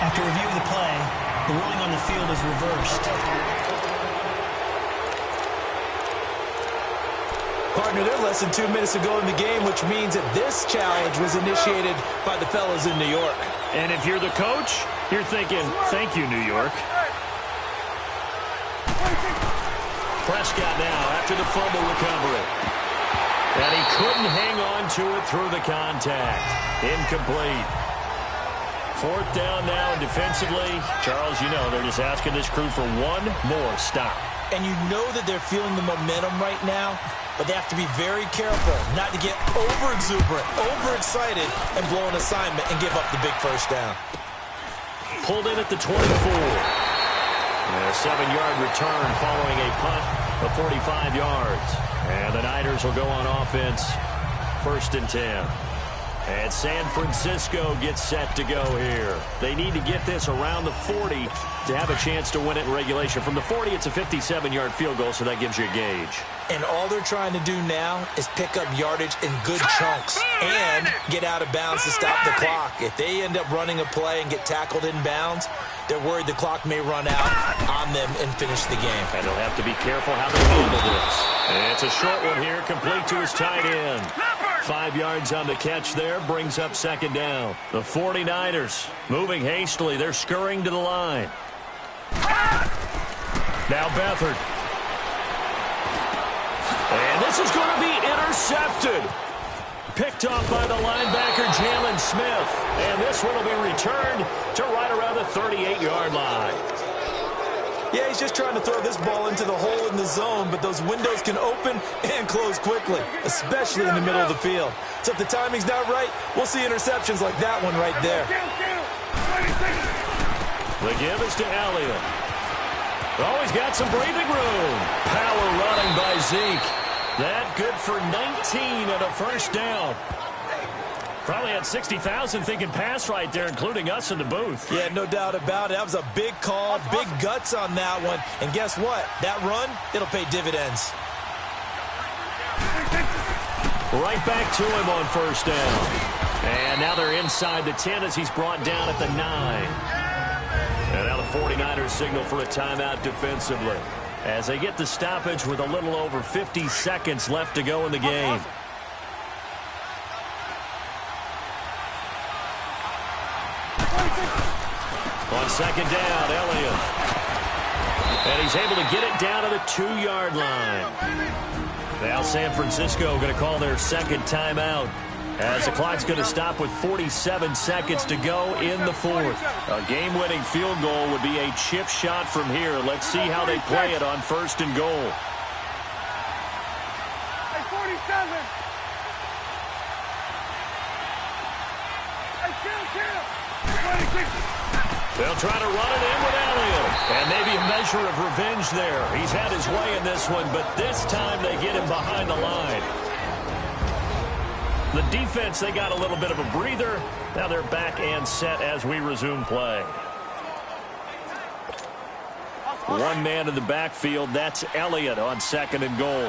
After review of the play, the ruling on the field is reversed. Partner, they're less than 2 minutes to go in the game, which means that this challenge was initiated by the fellas in New York. And if you're the coach, you're thinking, thank you, New York. Prescott now after the fumble recovery. And he couldn't hang on to it through the contact. Incomplete. 4th down now, and defensively, Charles, you know, they're just asking this crew for one more stop. And you know that they're feeling the momentum right now, but they have to be very careful not to get over-exuberant, overexcited, and blow an assignment and give up the big 1st down. Pulled in at the 24. And a 7-yard return following a punt of 45 yards. And the Niners will go on offense, 1st and 10. And San Francisco gets set to go here. They need to get this around the 40 to have a chance to win it in regulation. From the 40, it's a 57-yard field goal, so that gives you a gauge. And all they're trying to do now is pick up yardage in good chunks and get out of bounds to stop the clock. If they end up running a play and get tackled in bounds, they're worried the clock may run out on them and finish the game. And they'll have to be careful how they handle this. And it's a short one here, complete to his tight end. 5 yards on the catch there, brings up second down. The 49ers moving hastily. They're scurrying to the line. Now Beathard. And this is going to be intercepted. Picked off by the linebacker, Jalen Smith. And this one will be returned to right around the 38-yard line. Yeah, he's just trying to throw this ball into the hole in the zone, but those windows can open and close quickly, especially in the middle of the field. So if the timing's not right, we'll see interceptions like that one right there. The give is to Elliott. Oh, he's got some breathing room. Power running by Zeke. That good for 19 and a first down. Probably had 60,000 thinking pass right there, including us in the booth. Yeah, no doubt about it. That was a big call, big guts on that one. And guess what? That run, it'll pay dividends. Right back to him on first down. And now they're inside the 10 as he's brought down at the 9. And now the 49ers signal for a timeout defensively as they get the stoppage with a little over 50 seconds left to go in the game. On second down, Elliott. And he's able to get it down to the 2-yard line. Now San Francisco going to call their second timeout as the clock's going to stop with 47 seconds to go in the fourth. A game-winning field goal would be a chip shot from here. Let's see how they play it on first and goal. They'll try to run it in with Elliott. And maybe a measure of revenge there. He's had his way in this one, but this time they get him behind the line. The defense, they got a little bit of a breather. Now they're back and set as we resume play. One man in the backfield. That's Elliott on second and goal.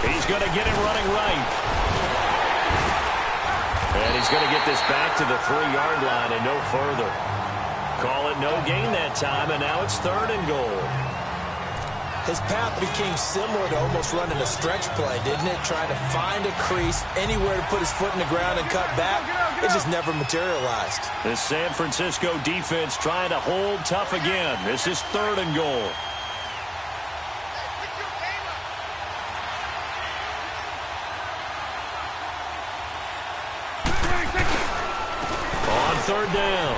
He's going to get him running right. And he's going to get this back to the 3-yard line and no further. Call it no gain that time, and now it's third and goal. His path became similar to almost running a stretch play, didn't it? Trying to find a crease, anywhere to put his foot in the ground and cut back. It just never materialized. This San Francisco defense trying to hold tough again. This is third and goal. On third down,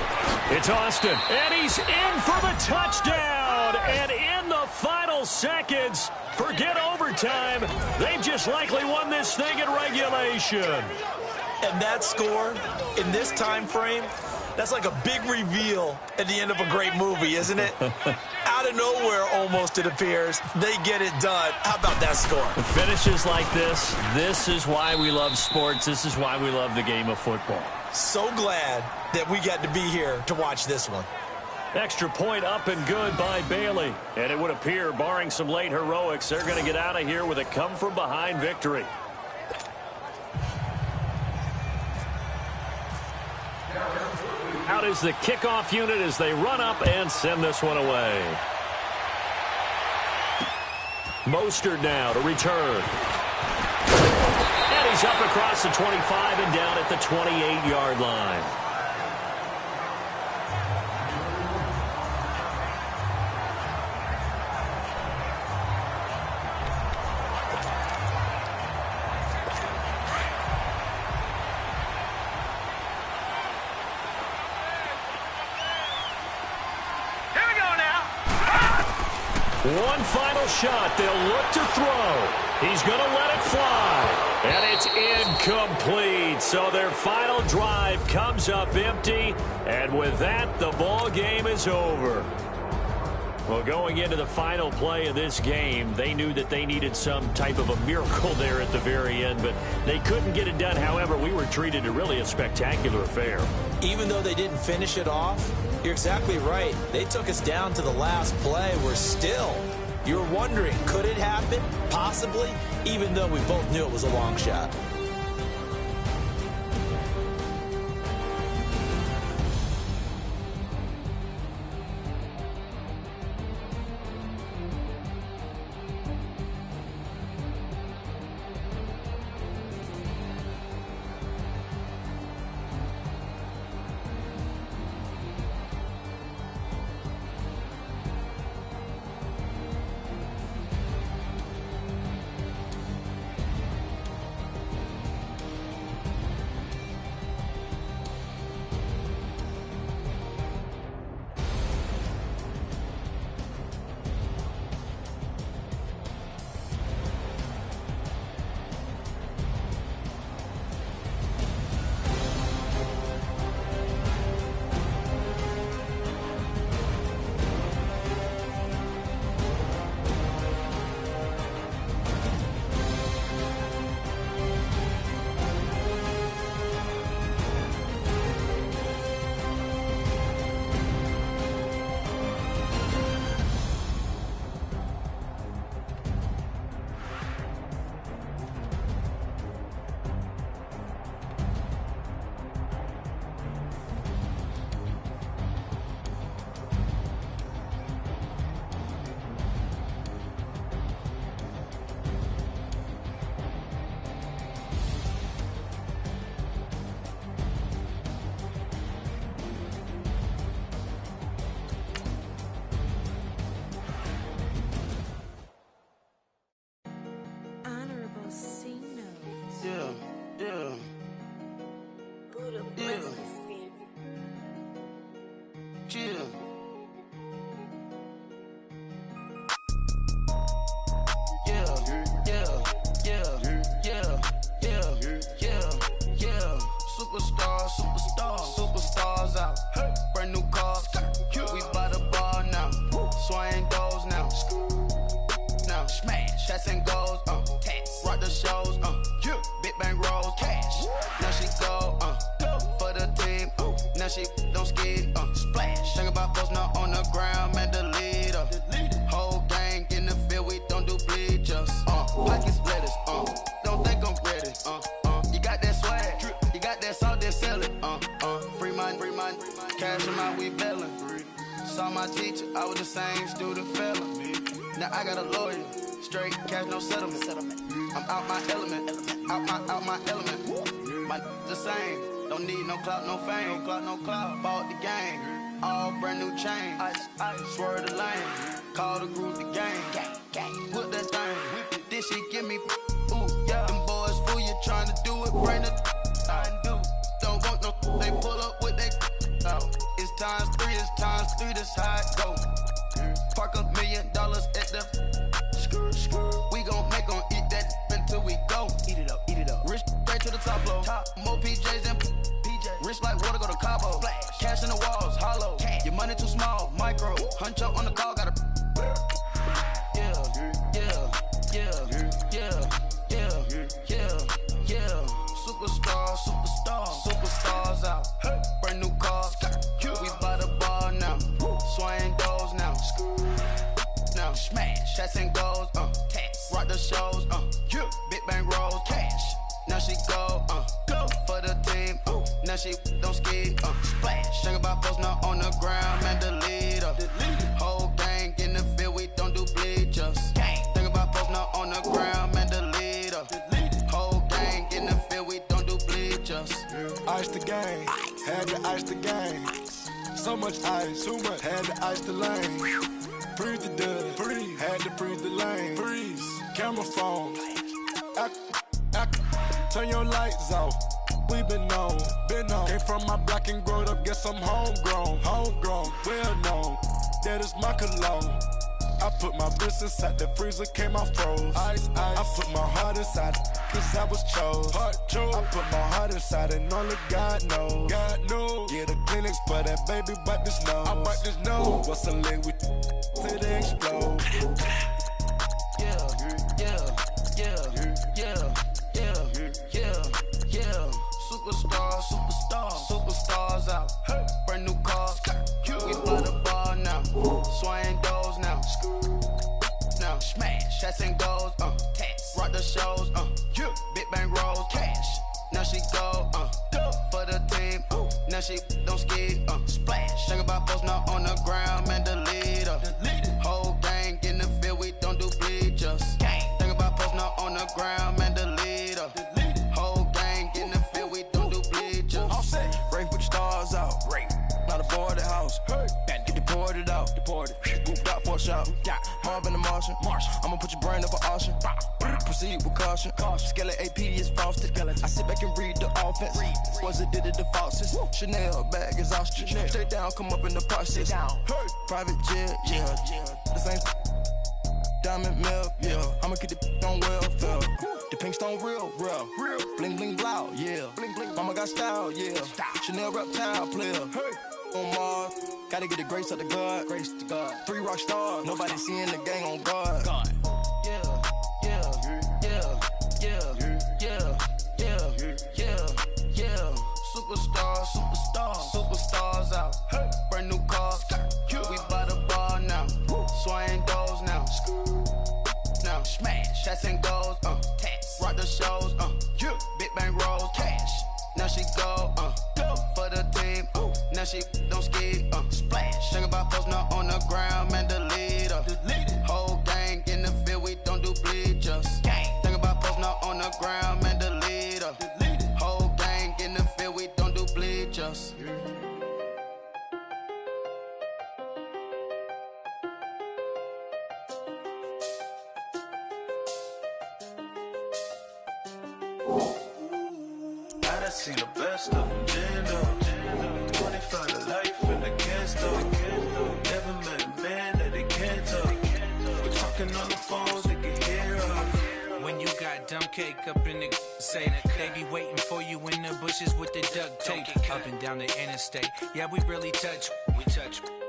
it's Austin, and he's in for the touchdown. And in the final seconds, forget overtime, they've just likely won this thing in regulation. And that score, in this time frame, that's like a big reveal at the end of a great movie, isn't it? Out of nowhere, almost, it appears, they get it done. How about that score? Finishes like this is why we love sports. This is why we love the game of football. So glad that we got to be here to watch this one. Extra point up and good by Bailey. And it would appear, barring some late heroics, they're going to get out of here with a come-from-behind victory. Out is the kickoff unit as they run up and send this one away. Mostert now to return. And he's up across the 25 and down at the 28-yard line. One final shot. They'll look to throw. He's going to let it fly. And it's incomplete. So their final drive comes up empty. And with that, the ball game is over. Well, going into the final play of this game, they knew that they needed some type of a miracle there at the very end, but they couldn't get it done. However, we were treated to really a spectacular affair. Even though they didn't finish it off, you're exactly right. They took us down to the last play. We're still, you're wondering, could it happen? Possibly, even though we both knew it was a long shot. Superstars out. Brand new cars. We by the bar now. Swaying doors now. Now smash. Shots and goals. Rock the shows. Big bang rolls. Cash. Now she go. For the team. Now she don't skid. Splash. Think about posting up on the ground. Man, the leader. Whole gang in the field. We don't do bleachers. Pockets lettuce. Don't think I'm ready. You got that swag. You got that salt, then sell it. Free mind. Cash them out, we bellin'. Saw my teacher, I was the same student fella. Now I got a lawyer, straight cash, no settlement. I'm out my element, out my element. My the same, don't need no clout, no fame. No clout. Bought the game, all brand new chain. Ice, swerve the lane, call the group the gang. Put that thing, this shit give me, ooh, yeah. Them boys fool you trying to do it, bring the don't want no, they pull up with they It's times three, that's how it go. Park $1 million at the we gon' make 'em eat that until we go. Eat it up. Rich straight to the top floor. More PJs than PJ. Rich like water, go to Cabo. Cash in the walls, hollow. Your money too small, micro. Hunch up on the call, gotta Superstars out. Brand new cars. We by the bar now. Swaying doors now. Now smash. Shots and goals. Rock the shows. Big bang rolls. Cash. Now she go. For the team. Now she don't skid. Splash. Think about posting up on the ground. Man, the leader. Whole gang in the field. We don't do bleachers. Think about posting up on the ground. Man, the leader. Whole gang in the field. We don't do bleachers. Ice the game, had to ice the game. So much ice, too much, had to ice the lane. Freeze the dust, freeze, had to freeze the lane. Freeze, camera phone. Turn your lights off. We been on. Came from my block and growed up, guess I'm homegrown, well known. That is my cologne. I put my wrist inside the freezer, came out froze. Ice. I put my heart inside, cause I was chose. I put my heart inside and only God knows. Yeah, the clinics for that baby wipe this nose. I wipe this nose. What's a leg with till they explode? Yeah. Superstars out. Brand new cars. We by the bar now. Swaying doors now. Smash. Shots and goals. Rock the shows. Big bang rolls. Cash. Now she go. For the team. Now she don't ski. Splash. Think about post now on the ground. Man, the leader. Whole gang in the field. We don't do bleachers. Think about post now on the ground. Man, the leader. Whole gang in the field. We don't do bleachers. Rain put the stars out. Not a boarded house. Get deported out. Group got for a shot. Marvin the Martian. I'ma put your brain up for auction. Proceed with caution. Skeleton AP is frosted. I sit back and read the offense. Was it did it the faucets? Chanel bag is ostrich. Stay down, come up in the process. Private jet, yeah. The same diamond milk, yeah. I'ma keep the on welfare. The pink stone real. Bling bling blow, yeah. Mama got style, yeah. Chanel reptile player. On Mars, gotta get the grace of the God. 3 rock stars, nobody seeing the gang on guard. Superstars out. Brand new cars. We by the bar now. Swaying doors now. Smash. Shots and goals. Rock the shows. Big bang rolls. Cash. Now she go. For the team. Now she don't ski. Splash. Think about post now on the ground. Man, the leader. Whole gang in the field. We don't do bleachers. Think about post now on the ground. Man, the leader. Whole gang in the field. We don't do bleachers. I done seen the best of them, ginned up. 25 to life and they can't stop. Never met a man that they can't talk. We're talking on the phones, they can hear us. When you got dumb cake up in the say that they be waiting for you in the bushes with the duct tape up and down the interstate. Yeah, we really touch.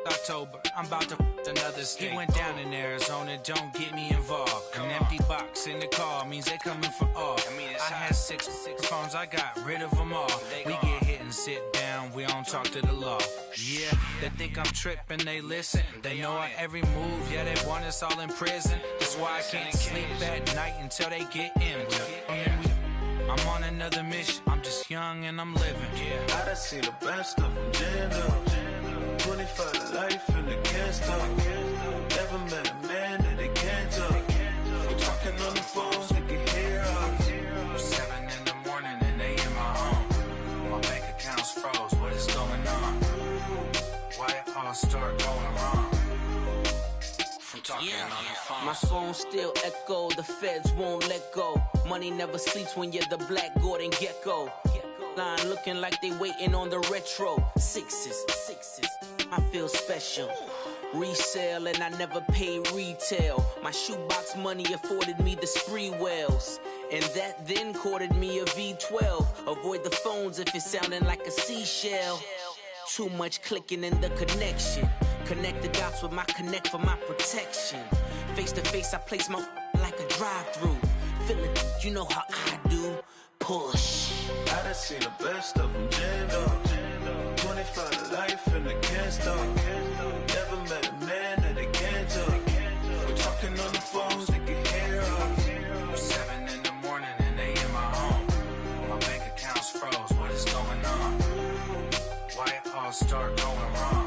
October, I'm about to another state. He went down in Arizona, don't get me involved. An empty box in the car means they coming for all. I had six phones, I got rid of them all. We get hit and sit down, we don't talk to the law. Yeah, they think I'm tripping, they listen. They know our every move, yeah, they want us all in prison. That's why I can't sleep at night until they get in. I'm on another mission, I'm just young and I'm living. I done seen the best of them, ginned up. 25 to life and they can't stop. Never met a man that they can't talk. We're talking on the phones, they can hear us. 7 in the morning and they in my home. My bank account's froze, what is going on? Why it all start going wrong? From talking on the phone. My phone still echo, the feds won't let go. Money never sleeps when you're the black Gordon Gecko. Line looking like they waiting on the retro. Sixes, I feel special. Resale and I never pay retail. My shoebox money afforded me the spree wells. And that then courted me a V12. Avoid the phones if it's sounding like a seashell. Too much clicking in the connection. Connect the dots with my connect for my protection. Face to face I place my like a drive-through. Feeling, you know how I do. Push. I done seen the best of them, ginned up. 25 to life and they can't stop. Never met a man that they can't talk. We're talking on the phones, they can hear us. 7 in the morning and they in my home. My bank account's froze, what is going on? Why it all start going wrong?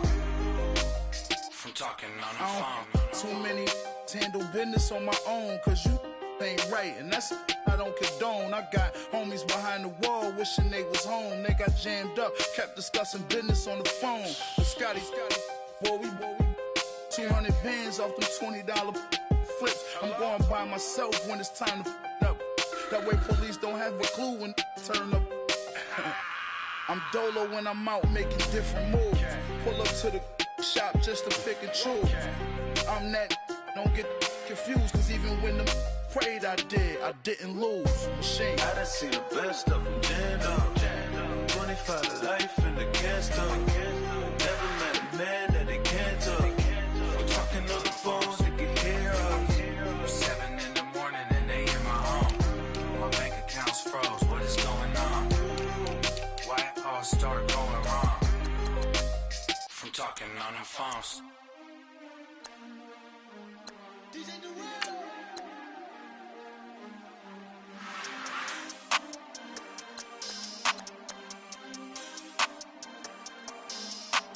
From talking on the phone. Too many handle business on my own, cause you ain't right, and that's I don't condone. I got homies behind the wall wishing they was home. They got jammed up, kept discussing business on the phone. But Scotty, boy, we 200 bands off them $20 flips. I'm going by myself when it's time to up. That way police don't have a clue when turn up. I'm dolo when I'm out making different moves. Pull up to the shop just to pick and choose. I'm that Don't get confused, cause even when the prayed I didn't lose. Machine. I done seen the best of them jammed up. 25 to life in the gas tank. Never met a man that they can't talk. I'm talking on the phones, they can hear us. 7 in the morning and they in my home. My bank account's froze, what is going on? Why it all start going wrong? From talking on the phones.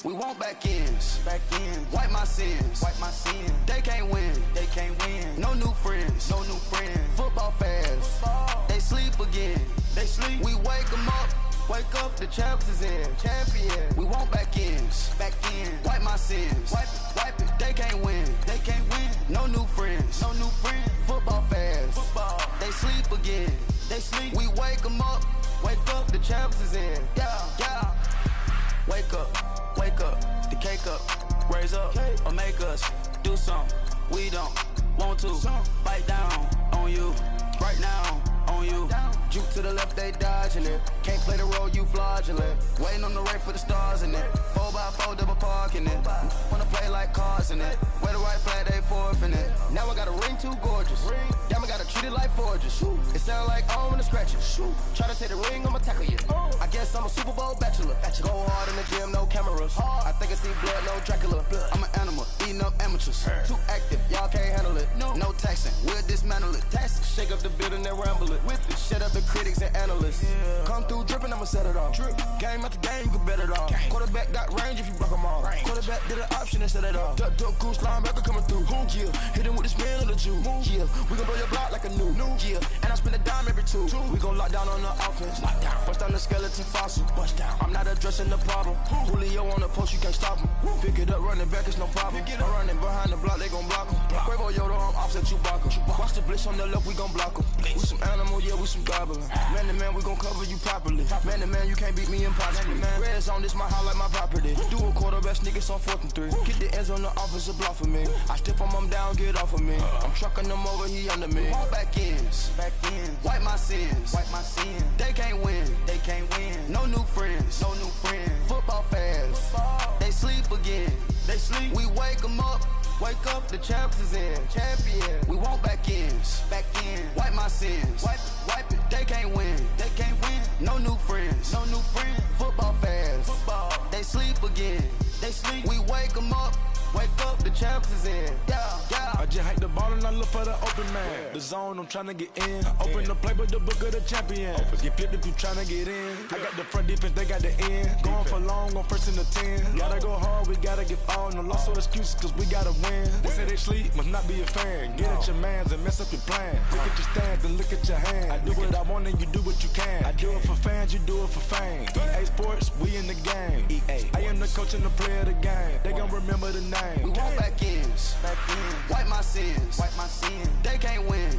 We want back ends, wipe my sins, They can't win, No new friends, Football fast, they sleep again, We wake them up, the champs is in, champion. We want back ends, wipe my sins, wipe it. They can't win, No new friends, Football fast, they sleep again, We wake them up, the champs is in, yeah. Wake up, the cake up, raise up, or make us do something we don't want to. Bite down on you, right now on you. Juke to the left, they dodging it. Can't play the role, you fraudulent. Waiting on the race for the stars in it. 4x4 double parking it. Wanna play like cars in it. Wear the right flag, they forfeit it. Now I got a ring too gorgeous. Damn, I gotta treat it like forges. It sound like I'm in the scratches. Try to take the ring, I'ma tackle you. I guess I'm a Super Bowl bachelor. Go hard in the gym, no cameras. I think I see blood, no Dracula. I'm an animal, eating up amateurs. Too active, y'all can't handle it. No taxing, we'll dismantle it. Shake up the building and ramble it. Whip it, shut up the critics and analysts. Come through dripping, I'ma set it off. Game after game, you can bet it off. Quarterback got range if you block them off. Quarterback did an option and set it off. Duck, goose, linebacker coming through. Yeah, hit him with the spin of the Jew. Yeah, we gon' blow your block like a new. Yeah, and I spend a dime every two. We gon' lock down on the offense. Bust down the skeleton fossil. I'm not addressing the problem. Julio on the post, you can't stop him. Pick it up, running back, it's no problem. I'm running behind the block, they gon' block him. Quavo Yoda, I'm offset Chewbacca. Watch the blitz on the left, we gon' block him. We some animal, yeah, we some gobbler. Man to man, we gon' cover you properly. Man to man, you can't beat me impossibly. Red zone, this my house like my property. Do a quarterback sneakers on 4th and 3. Get the ends on the offensive block for me. I step on him down, get off of me. I'm trucking them over, he under me. Back ends, wipe my sins, They can't win, No new friends, Football fast, they sleep again, We wake them up, the champs is in, champion. We want back ends, wipe my sins, wipe it. They can't win, No new friends, Football fast, they sleep again, We wake them up, the champs is in, yeah. I just hike the ball and I look for the open man. The zone, I'm tryna get in. Open the playbook, the book of the champion. Get flipped if you tryna get in. I got the front defense, they got the end. Going for long, on 1st and 10. Gotta go hard, we gotta give all. No loss or excuses, cause we gotta win. They say they sleep, must not be a fan. Get at your mans and mess up your plan. Look at your stands and look at your hands. I do what I want and you do what you can. I do it for fans, you do it for fame. EA Sports, we in the game. I am the coach and the player of the game. They gon' remember the name. We want back ends, wipe my sins, They can't win,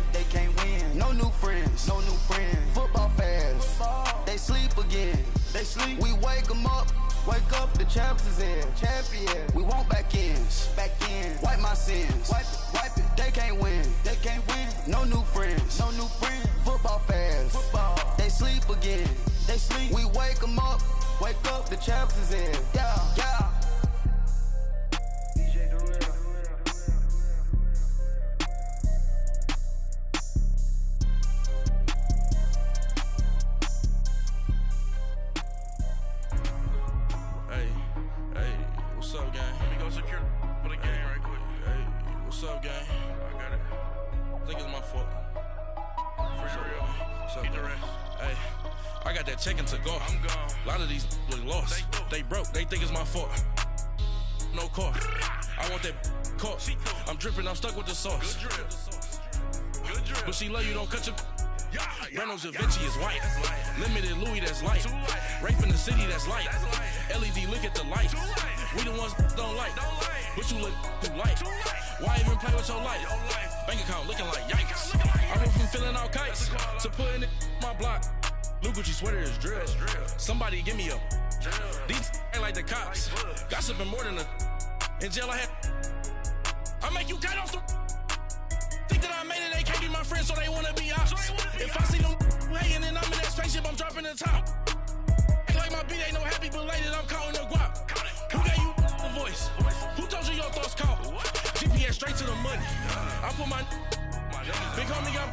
No new friends, Football fast, they sleep again, We wake them up, the champs is in, champion. We want back ends, wipe my sins, wipe it. They can't win, No new friends, Football fast, they sleep again, We wake them up, the champs is in, yeah. What's up, gang? Let me go secure for the game right quick. Hey, what's up, gang? I got it. I think it's my fault. For real. What's up, the rest. Hey, I got that chicken to go. I'm gone. A lot of these look lost. They broke. They think it's my fault. No car. I want that car. I'm dripping. I'm stuck with the sauce. Good drip. Good drip. But she love you. Don't cut your. Breno Javinci is white. Limited Louis, that's light. Rape in the city, that's light. LED, look at the light. We the ones don't like. But you look too light. Why even play with your life? Bank account looking like yikes. I went from filling out kites to putting it my block. New Gucci sweater is drill. Somebody give me a. These ain't like the cops. Gossiping more than a. In jail I had. I make you cut off the. Can't be my friends, so they wanna be ops. If I see them hating and I'm in that spaceship, I'm dropping the top. Act like my beat ain't no happy belated, I'm counting the guap. Who gave you the voice? Who told you your thoughts count? GPS straight to the money. I put my big homie got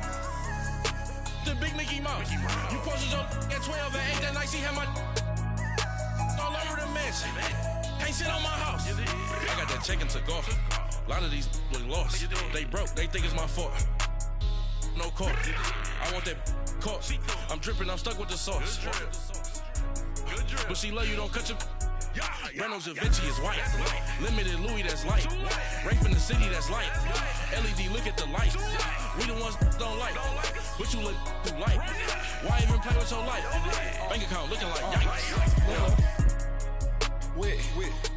the big Mickey Mouse. You posted your at 12 and 8 that night, she had my all over the mansion. Can't sit on my house. I got that check into golf. A lot of these look lost. They broke, they think it's my fault. No call. I want that caught. I'm dripping, I'm stuck with the sauce. But she love you, don't cut your. Reynolds Da Vinci is white. Limited Louis, that's light. Rape in the city, that's light. LED, look at the lights. We the ones don't like. But you look too light. Why even play with your life? Bank account looking like yikes. With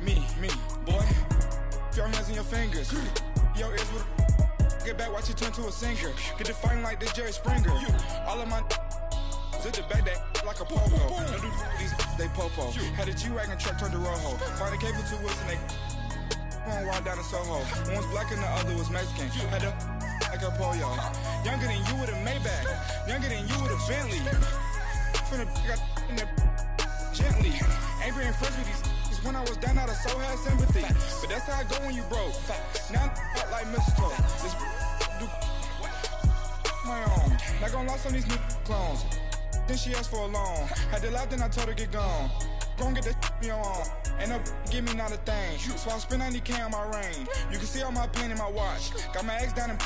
me, boy. Your hands in your fingers. Your ears with get back, watch you turn to a singer. Get the fighting like this Jerry Springer. All of my zip the back that like a pogo. Don't do these they popo. Had a G-Wagon truck turned to Rojo. Find a cable 2 wheels and they going wild down in Soho. One was black and the other was Mexican. Had a like a pollo. Younger than you with a Maybach. Younger than you with a Bentley. From the got in the gently. Ain't being friends with these. When I was down, I so had sympathy. But that's how I go when you broke. Now I'm out like mistletoe. This do my own. Not gonna lost on these new clones. Then she asked for a loan. Had to laugh, then I told her get gone. Gon' get that me on. Ain't no give me not a thing. So I spend 90K on my range. You can see all my pain in my watch. Got my ex down and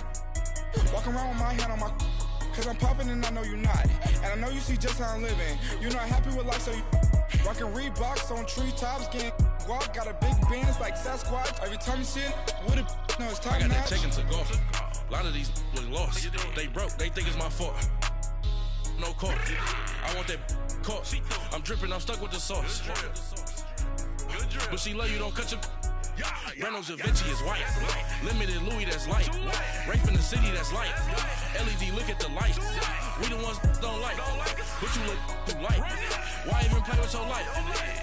walking around with my hand on my. Cause I'm popping and I know you not. And I know you see just how I'm living. You're not happy with life, so you. Rockin' Reeboks on treetops, getting guap. Got a big Benz like Sasquatch. Every time you see it, with it, no, it's top I got notch. that check into golf. A lot of these look lost. They broke, they think it's my fault. No call. I want that caught. I'm dripping, I'm stuck with the sauce. But she love you, don't cut your. Reynolds Da Vinci is white. Limited Louis, that's light. Rape in the city, that's light. LED, look at the lights. We the ones don't like. But you look too light. Why even play with your life?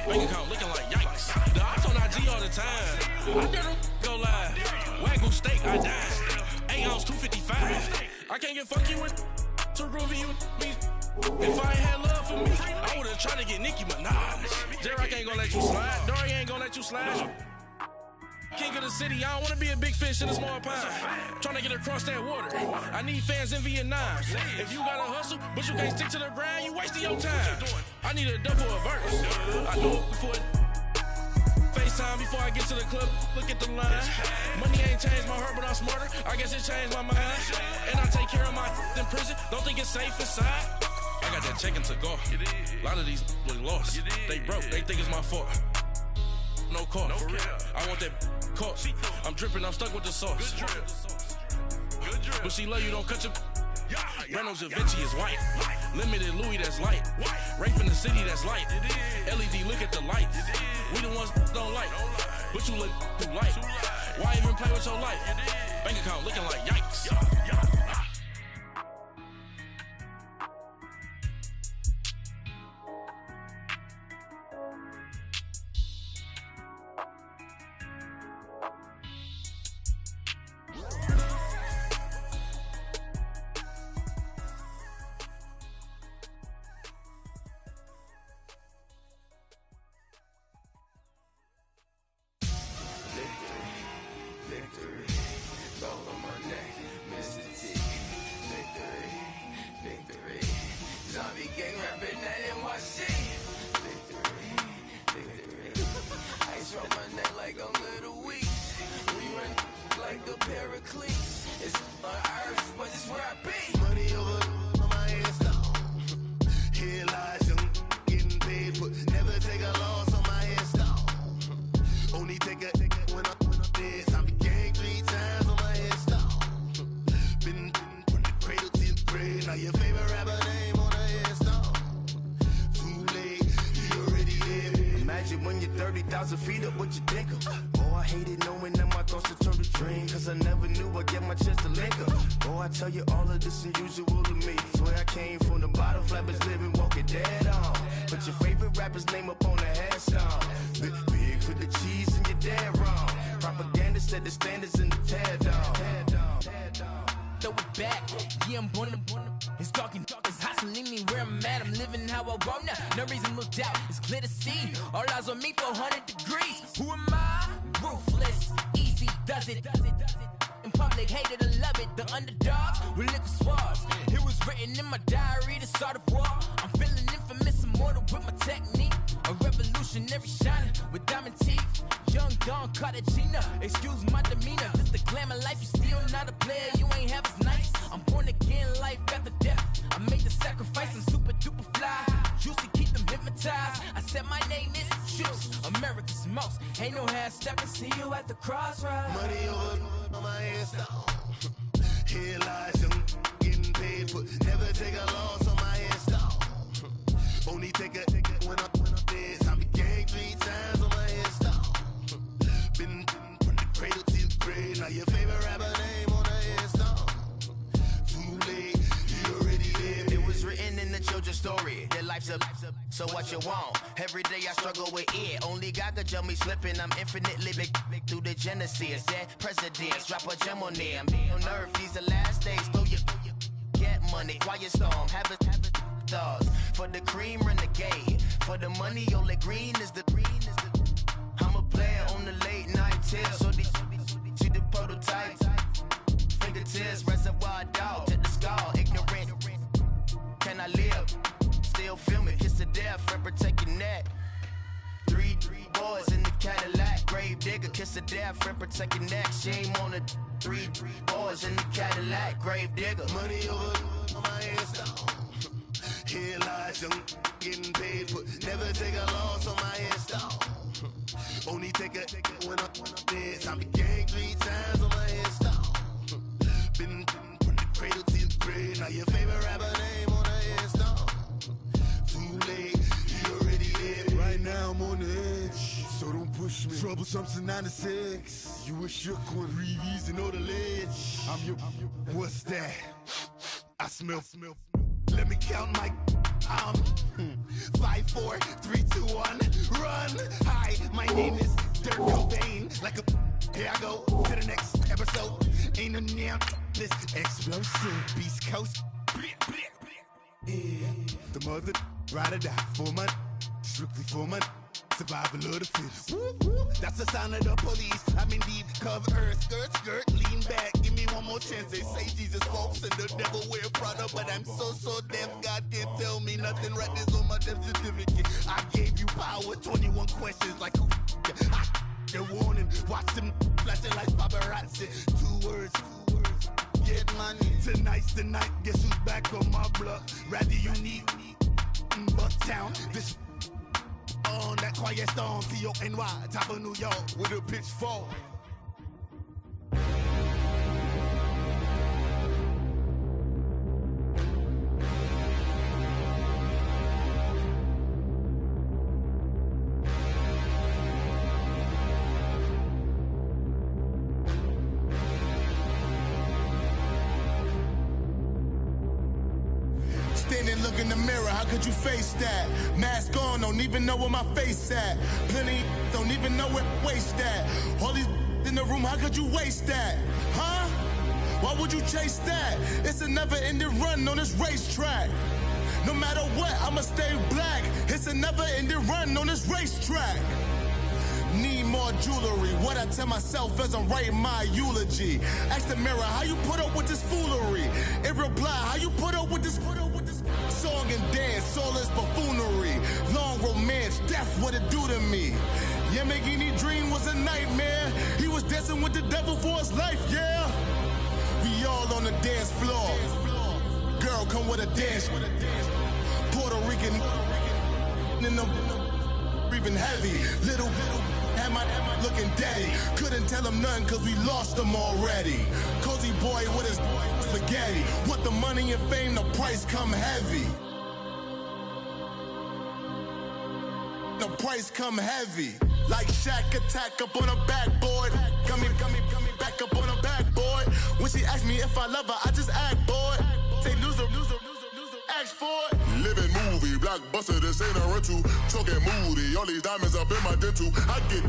Bank account looking like yikes. The ops on IG all the time. I dare them go live. Wagyu steak, I died. 8 ounce, 255. I can't get funky with too groovy you me. If I ain't had love for me, I would've tried to get Nicki Minaj. J-Rock ain't gonna let you slide. Dory ain't gonna let you slide. King of the city, I don't wanna be a big fish in a small pond. Trying to get across that water. I need fans in Vietnam. If you gotta hustle, but you can't stick to the grind, you wasting your time. I need a double a verse. I do it before FaceTime before I get to the club. Look at the line. Money ain't changed my heart, but I'm smarter. I guess it changed my mind. And I take care of my in prison. Don't think it's safe inside. I got that check into golf. A lot of these look lost. They broke, they think it's my fault. No call. I want that caught. I'm dripping, I'm stuck with the sauce. But she love you, don't cut your. Reynolds Da Vinci is white. Limited Louis, that's light. Rape in the city, that's light. LED, look at the lights. We the ones don't like. But you look too light. Why even play with your life? Bank account looking like yikes. throw it back. Yeah, I'm born to. It's dark, it's hot, so leave me where I'm at. I'm living how I want now. No reason to doubt, it's clear to see. All eyes on me, 400 degrees. Who am I? Ruthless, easy, does it. In public, hated or love it. The underdogs with liquor swabs. It was written in my diary to start a war. I'm feeling infamous, immortal with my technique. A revolutionary shining with diamond teeth. Young Don Cartagena, excuse my demeanor. This the glamour life, you still not a player. You ain't half as nice. I'm born again, life after death. I made the sacrifice, I'm super duper fly. Juicy, keep them hypnotized. I said my name is Juice, America's most. Ain't no half stepping, see you at the crossroads. Money over on my headstone. Here lies young, getting paid, but never take a loss on my headstone. Only take a when I'm dead. I be gang 3 times on my headstone. Been from the cradle to the grave. Now your favorite rapper name on the headstone. Too late, you already lived. It was written in the children's story. Their life's a so what you want? Every day I struggle with it. Only God could jump me slipping. I'm infinitely big through the genesis. Dead presidents, drop a gem on them. On earth, these the last days. Throw your get money, quiet storm. Have it stars. For the cream, renegade. For the money, only green is the. I'm a player on the late night tips. So these see the prototype. Fingertips, reservoir dog. Check the skull, ignorant. Can I live? Still film it, kiss to death, friend, protect your neck. 3 boys in the Cadillac, grave digger, kiss to death, friend, protect your neck. Shame on the 3 boys in the Cadillac, grave digger. Money over on my headstone. Here lies young, getting paid, but never take a loss on my headstone. Only take a when I'm dead. I be gang 3 times on my headstone. Been from the cradle to the grave. Now your favorite rapper name on the headstone. Too late, you already lived. Right now I'm on the edge, so don't push me. Troublesome to 96. You a shook one, Reeves and all the ledge. I'm your. What's that? I smell. Let me count my. 5, 4, 3, 2, 1, run. Hi, my name is Dirk Cobain. Like a. Here I go to the next episode. Ain't no damn this explosive Beast Coast. Yeah. The mother ride or die for money, strictly for money. Survival of the fittest. That's the sign of the police. I'm indeed cover earth, skirt, lean back. Give me one more chance. They say Jesus walks and the devil wear Prada, but I'm so deaf. God can't tell me nothing. Right this on my death certificate. I gave you power. 21 questions like who? They're warning. Watch them flashing like paparazzi. 2 words. Get money. Tonight's the night. Guess who's back on my block? Rather unique. Bucktown. This. On that quiet storm, T-O-N-Y, top of New York, with a pitchfork. Standing, look in the mirror, how could you face that? Mask on, don't even know where my face at. Plenty, don't even know where waste at. All these in the room, how could you waste that? Huh? Why would you chase that? It's a never-ending run on this racetrack. No matter what, I'ma stay black. It's a never-ending run on this racetrack. Need more jewelry. What I tell myself as I'm writing my eulogy. Ask the mirror, how you put up with this foolery? It reply, how you put up with this song and dance, all this buffoonery. Long romance, death, what it do to me? Yeah, Yamagini dream was a nightmare. He was dancing with the devil for his life, yeah. We all on the dance floor. Girl, come with a dance. Puerto Rican in the breathing heavy. Little had my looking daddy. Couldn't tell him nothing cause we lost him already. Cozy boy with his spaghetti. With the money and fame, the price come heavy. The price come heavy. Like Shaq attack up on a backboard. Coming back up on a backboard. When she asked me if I love her, I just act bored. Say loser, ask for it. Living movie, blockbuster, this ain't a rental. Talking moody, all these diamonds up in my dental. I get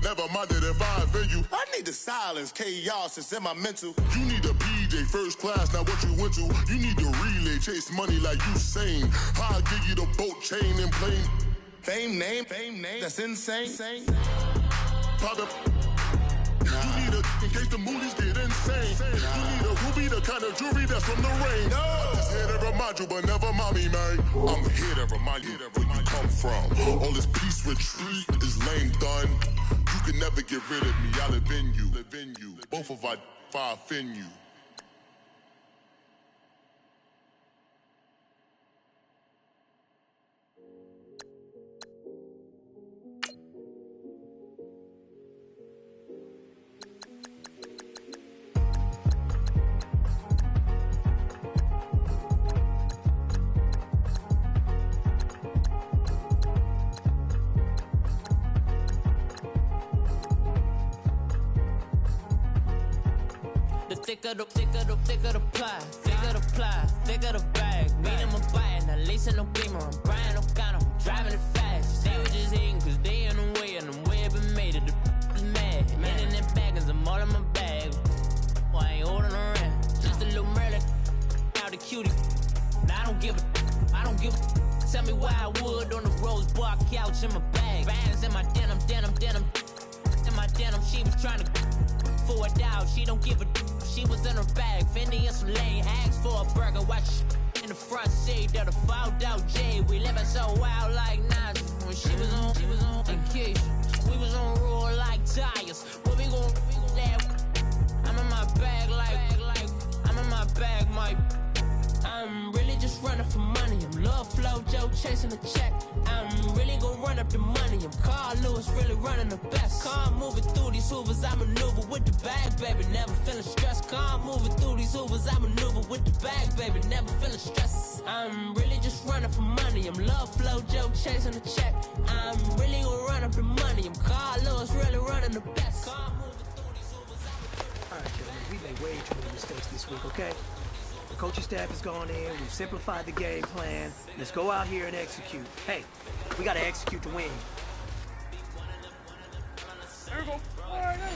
never minded if I offend you. I need to silence, chaos is in my mental. You need a PJ first class, not what you went to. You need to relay, chase money like Usain. I'll give you the boat chain and plane. Fame name, that's insane. Pop up. You need a in case the movies get insane. You need a ruby, the kind of jewelry that's from the rain. I'm just here to remind you, but never mommy, man. I'm here to remind you where you come from. All this peace retreat is lame done. You can never get rid of me. I live in you. Both of our fire fin you. Thicker the pie, thicker the bag. Meet him a bite, not lacing no beamer. I'm Brian O'Connor, I'm driving it fast. They was just hating cause they in the way, and the way I've been made it, the is mad. Man in them baggins, I'm all in my bag. Boy, I ain't holding around. Just a little Merlin, out the cutie. Now I don't give a. Tell me why I would on the rose bar couch in my bag. Bands in my denim. In my denim, she was trying to for it out. She don't give a. She was in her bag, Fendi and some lane. Asked for a burger, watch in the front seat of the fouled out J. We living so wild like Nas. When she was on vacation, we was on roll like tires. What we gon' that? I'm in my bag like I'm in my bag, my. I'm really just running for money. I'm Love Flow Joe chasing the check. I'm really gon' run up the money. I'm Carl Lewis, really running the best. Car moving through these hoovers, I maneuver with the bag, baby. Never feeling stressed. Car moving through these hoovers, I maneuver with the bag, baby. Never feeling stressed. I'm really just running for money. I'm Love Flow Joe chasing the check. I'm really gon' run up the money. I'm Carl Lewis, really running the best. Car moving through these hoovers, All right, gentlemen, we made way too many mistakes this week, okay? The coaching staff has gone in. We've simplified the game plan. Let's go out here and execute. Hey, we got to execute to win. There we go. All right, hey.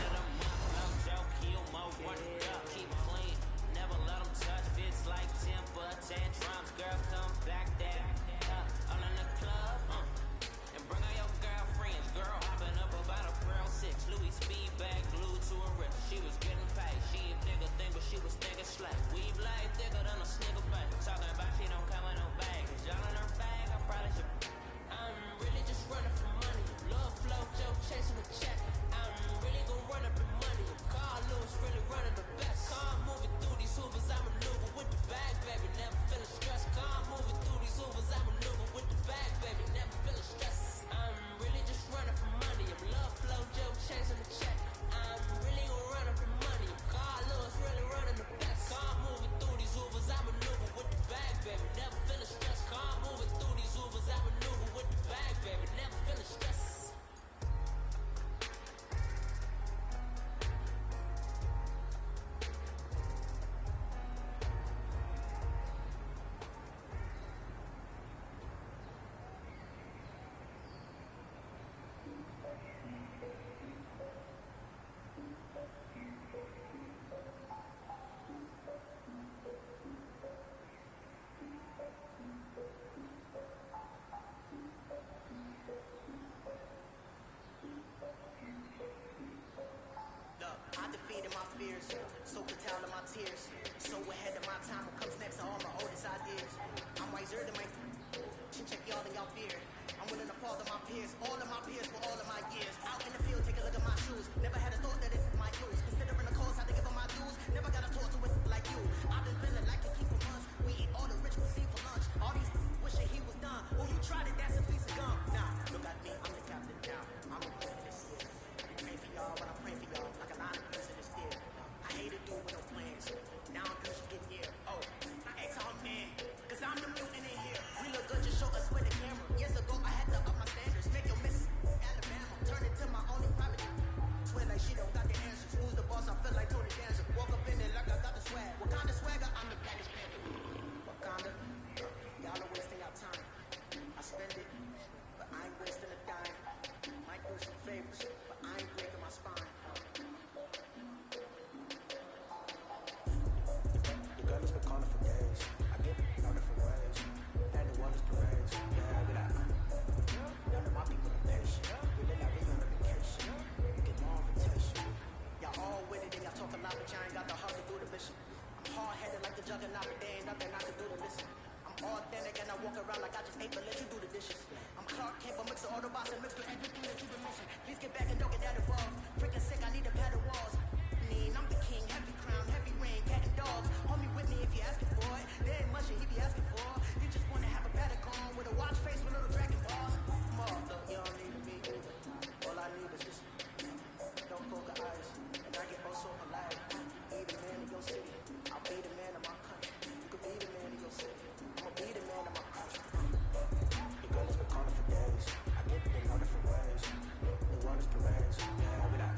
So fatal in my tears. So ahead of my time, what comes next are all my oldest ideas. I'm wiser than my check y'all in y'all fear. I'm willing to fall to my peers, all of my peers for all of my years. Out in the field, take a look at my shoes. Never had a thought that it's my use. Considering the cost, I had to give up my dues. Never got a talk to it like you. I've been feeling like you keep for months. We eat all the rich cuisine for lunch. All these wishing he was done. Oh, you tried it, that's a piece of gum. Nah, look at me, I'm the captain now. I'm a queen this year. Pray for y'all when I pray for y'all. Like a lot of people in this theater. I hate to do with no plans. Now I'm just getting here. Oh, I asked how I'm man. Cause I'm the mutant in here. We look good, just show us with the camera. Years ago, I had to up my standards. Make your miss Alabama. Turn it to my only private. Twin then y'all talk a lot, but y'all ain't got the heart to do the mission. I'm hard-headed like the juggernaut, but there ain't nothing I can do to listen. I'm authentic and I walk around like I just ate, but let you do the dishes. I'm Clark Kent, but mix the Autobots and mix with everything that you've been missing. Please get back and don't get that involved. Freaking sick, I need to pad the walls. I'm the king, heavy crown, heavy rain, cat and dogs. Hold me with me if you're asking for it. There ain't much that he be asking for. You just wanna have a paddock on with a watch face with little dragon balls. Look, you don't need to be either. All I need is this. Don't poke eyes, and I get also alive. Be the man of your city. I'll be the man of my country. You could be the man of your city. I'ma be the man of my country. Your girl has been calling for days. I get it in all different ways. The world is Perez. Yeah, we that.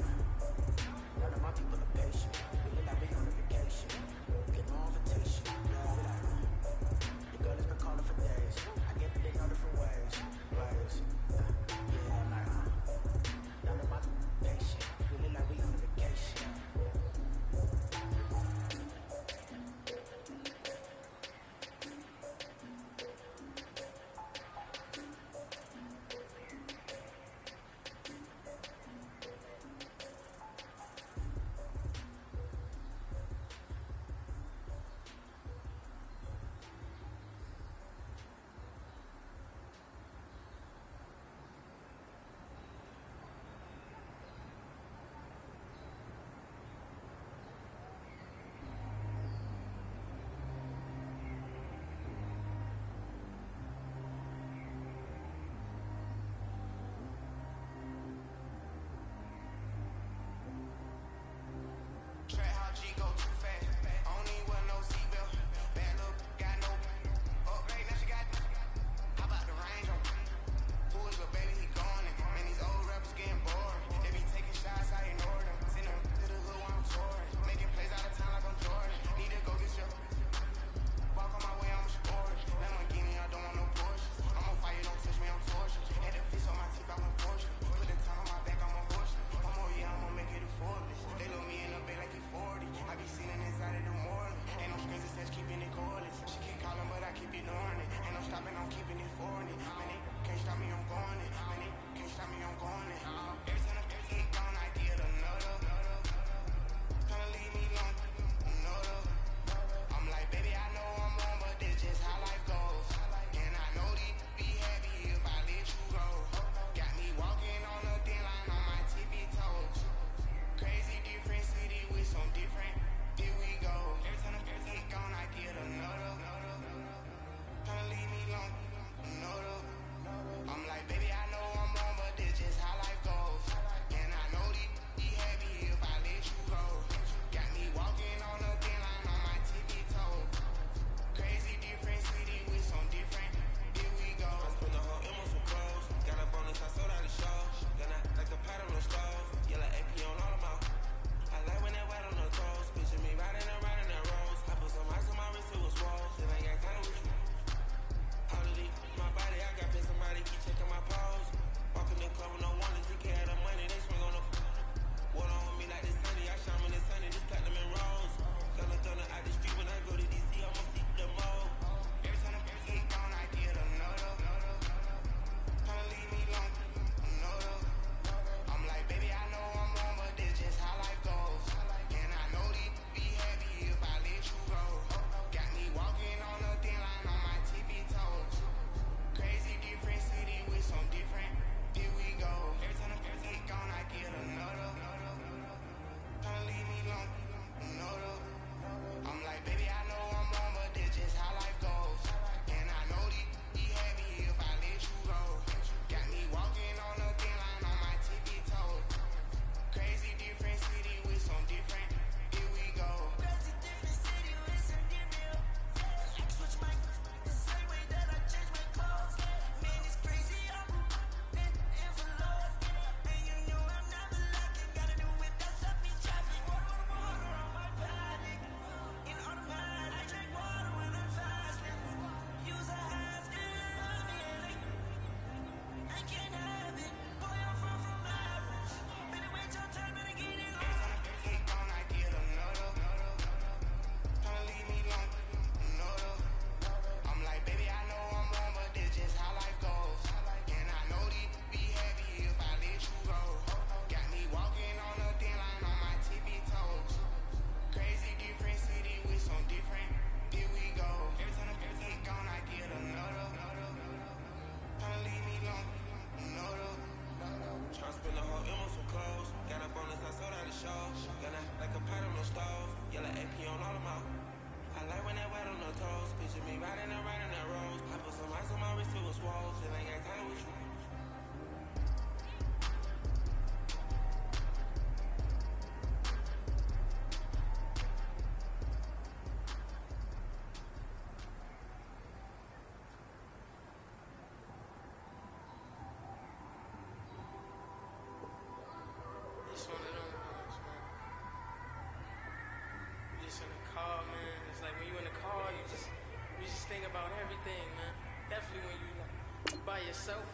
about everything, man. Definitely when you like by yourself,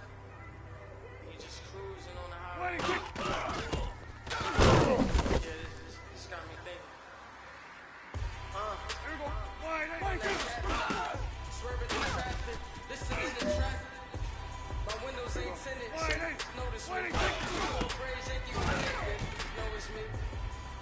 you just cruising on the highway. Yeah, this got me thinking. Here we go. Swerving through traffic, listening to traffic. My windows ain't tinted. Notice me. Braids ain't you know it's me.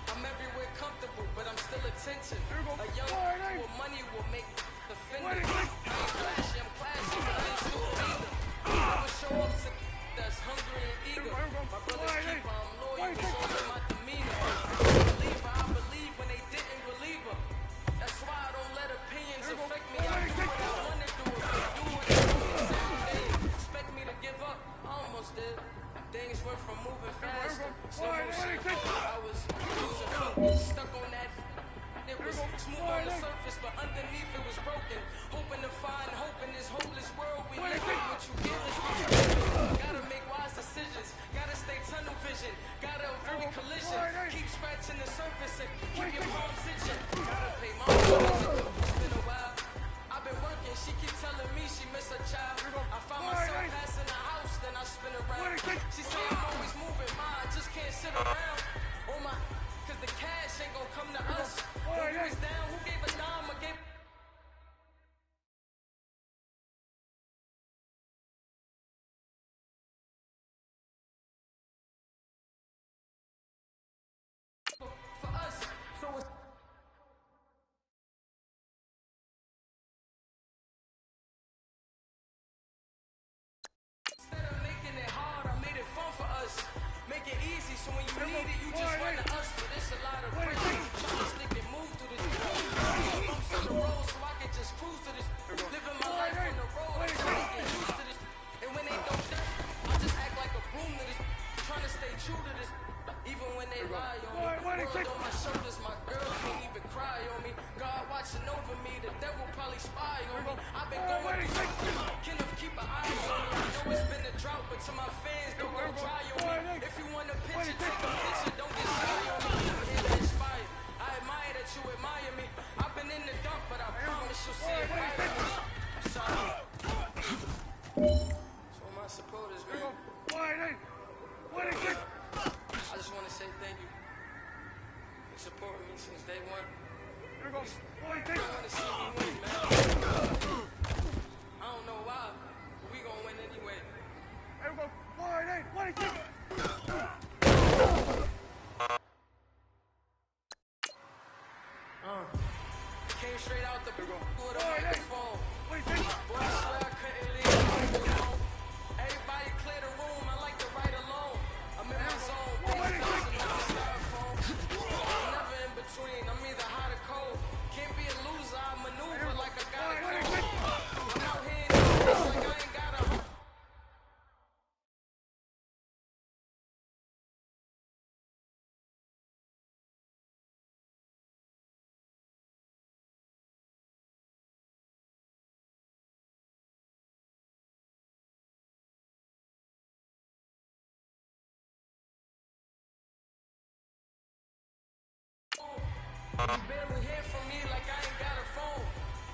I'm everywhere comfortable, but I'm still attentive. A young with money will make the fender. I ain't flashy, I'm classy, but I ain't stupid either. I will show up to that's hungry and eager. My brother's keeper, I'm loyal, it's all in my demeanor. I believe when they didn't believe her. That's why I don't let opinions affect me. I do what I want to do. If they do what they do, they expect me to give up. I almost did. Things went from moving faster, slow motion. I was losing focus, stuck on that. It was smooth on the surface, but underneath it was broken. Hoping to find hope in this hopeless world we live in. What you give is what you give. Gotta make wise decisions. Gotta stay tunnel vision. Gotta avoid collision. Keep scratching the surface and keep your palms itching. Gotta pay my bills. It's been a while. I've been working. She keep telling me she miss her child. I found myself passing the house, then I spin around. She say I'm always moving. I just can't sit around. Oh my. Cause the cash ain't gonna come to us. When we was down, who gave a dime or gave... For us, so it's... Instead of making it hard, I made it fun for us. Make it easy, so when you need it, you just run to us. But it's a lot of pressure. Trying to stick and move through this. Bumps on the road, so I can just cruise to this. Living my life on the road, I'm trying to get used to this. And when they don't that, I just act like a broom to this. Trying to stay true to this. Even when they lie on me. World on my shoulders, my girl can't even cry on me. God watching over me, the devil probably spy on me. I've been going through. Kenneth, keep an eye on me. I know it's been a drought, but to my fans, don't go dry on me. If you want a picture, take a picture, don't get shy on me. I'm here to inspire. I admire that you admire me. I've been in the dump, but I promise you'll see it right on me. I'm sorry. So my supporters, man. I just want to say thank you for supporting me since day one. I want to see me win, man. I don't know why, but we gonna win anyway. Came straight out the with a microphone. Boy, I swear I couldn't leave alone. Everybody clear the room, I like to write alone. I'm in my zone, face dancing like a styrofoam. I'm never in between, I'm either hot or cold. Can't be a loser, I maneuver like I got a code. I'm out here in the streets like I ain't got a home. You barely hear from me like I ain't got a phone.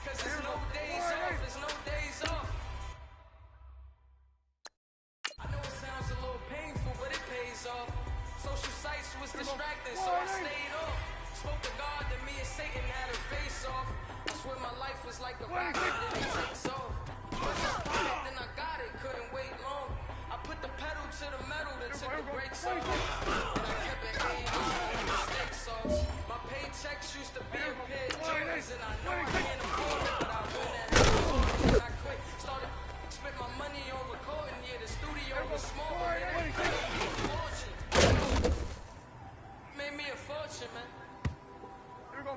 Cause there's no days off, there's no days off. I know it sounds a little painful, but it pays off. Social sites was distracting, so I stayed off. Spoke to God, then me and Satan had a face off. I swear my life was like a rocket, then it takes off. Then I got it, couldn't wait long. I put the pedal to the metal, then took the brakes off. And I kept it like steak sauce. My paychecks used to be a pair of Jordans, and I know I can't afford it, but I win at it. I quit, started spent my money on recording. Yeah, the studio was small, but it made me a fortune. Made me a fortune, man. Here we go.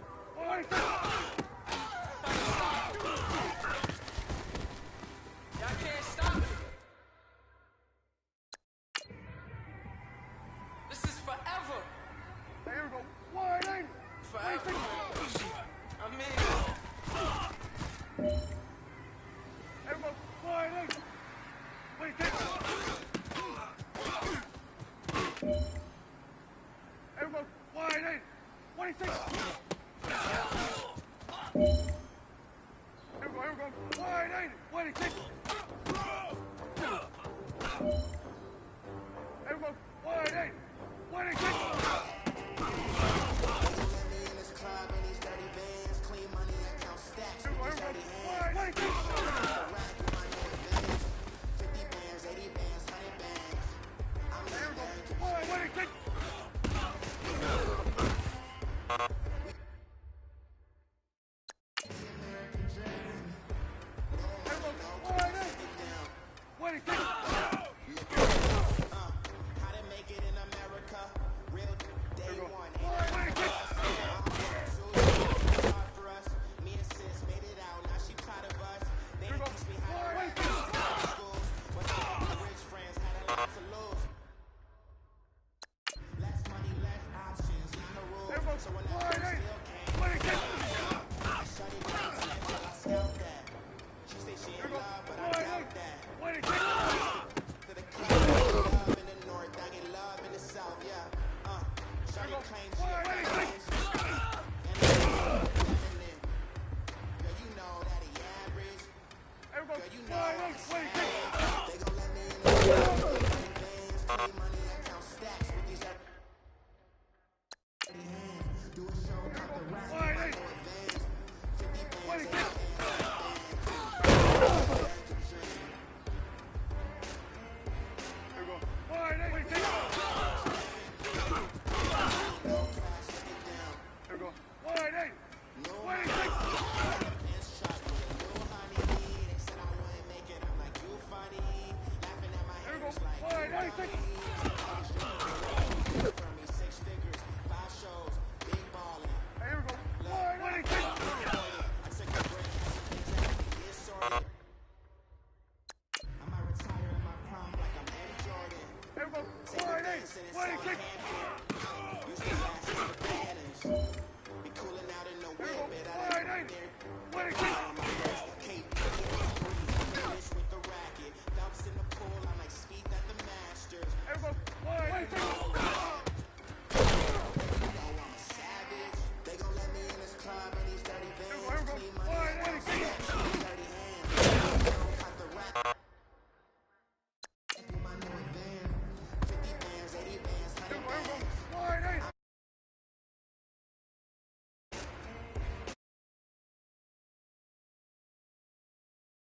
Y'all can't stop it. This is forever. Here we go. Forever. I mean. Here we go. Here we go. 26. Here we go. So when I first still came, shawty wanted to until I scalped that. She say she in love, but I doubt that. To the club, I get love in the north, I get love in the south, yeah. Shawty claims she a feminist, and I'm feminine. Girl, you know that he average. Girl, you know I'm savage. They gon' let me in the club, things, give me money, I count stacks with these hands. Do a show, count the racks, I know advance. 50 bands,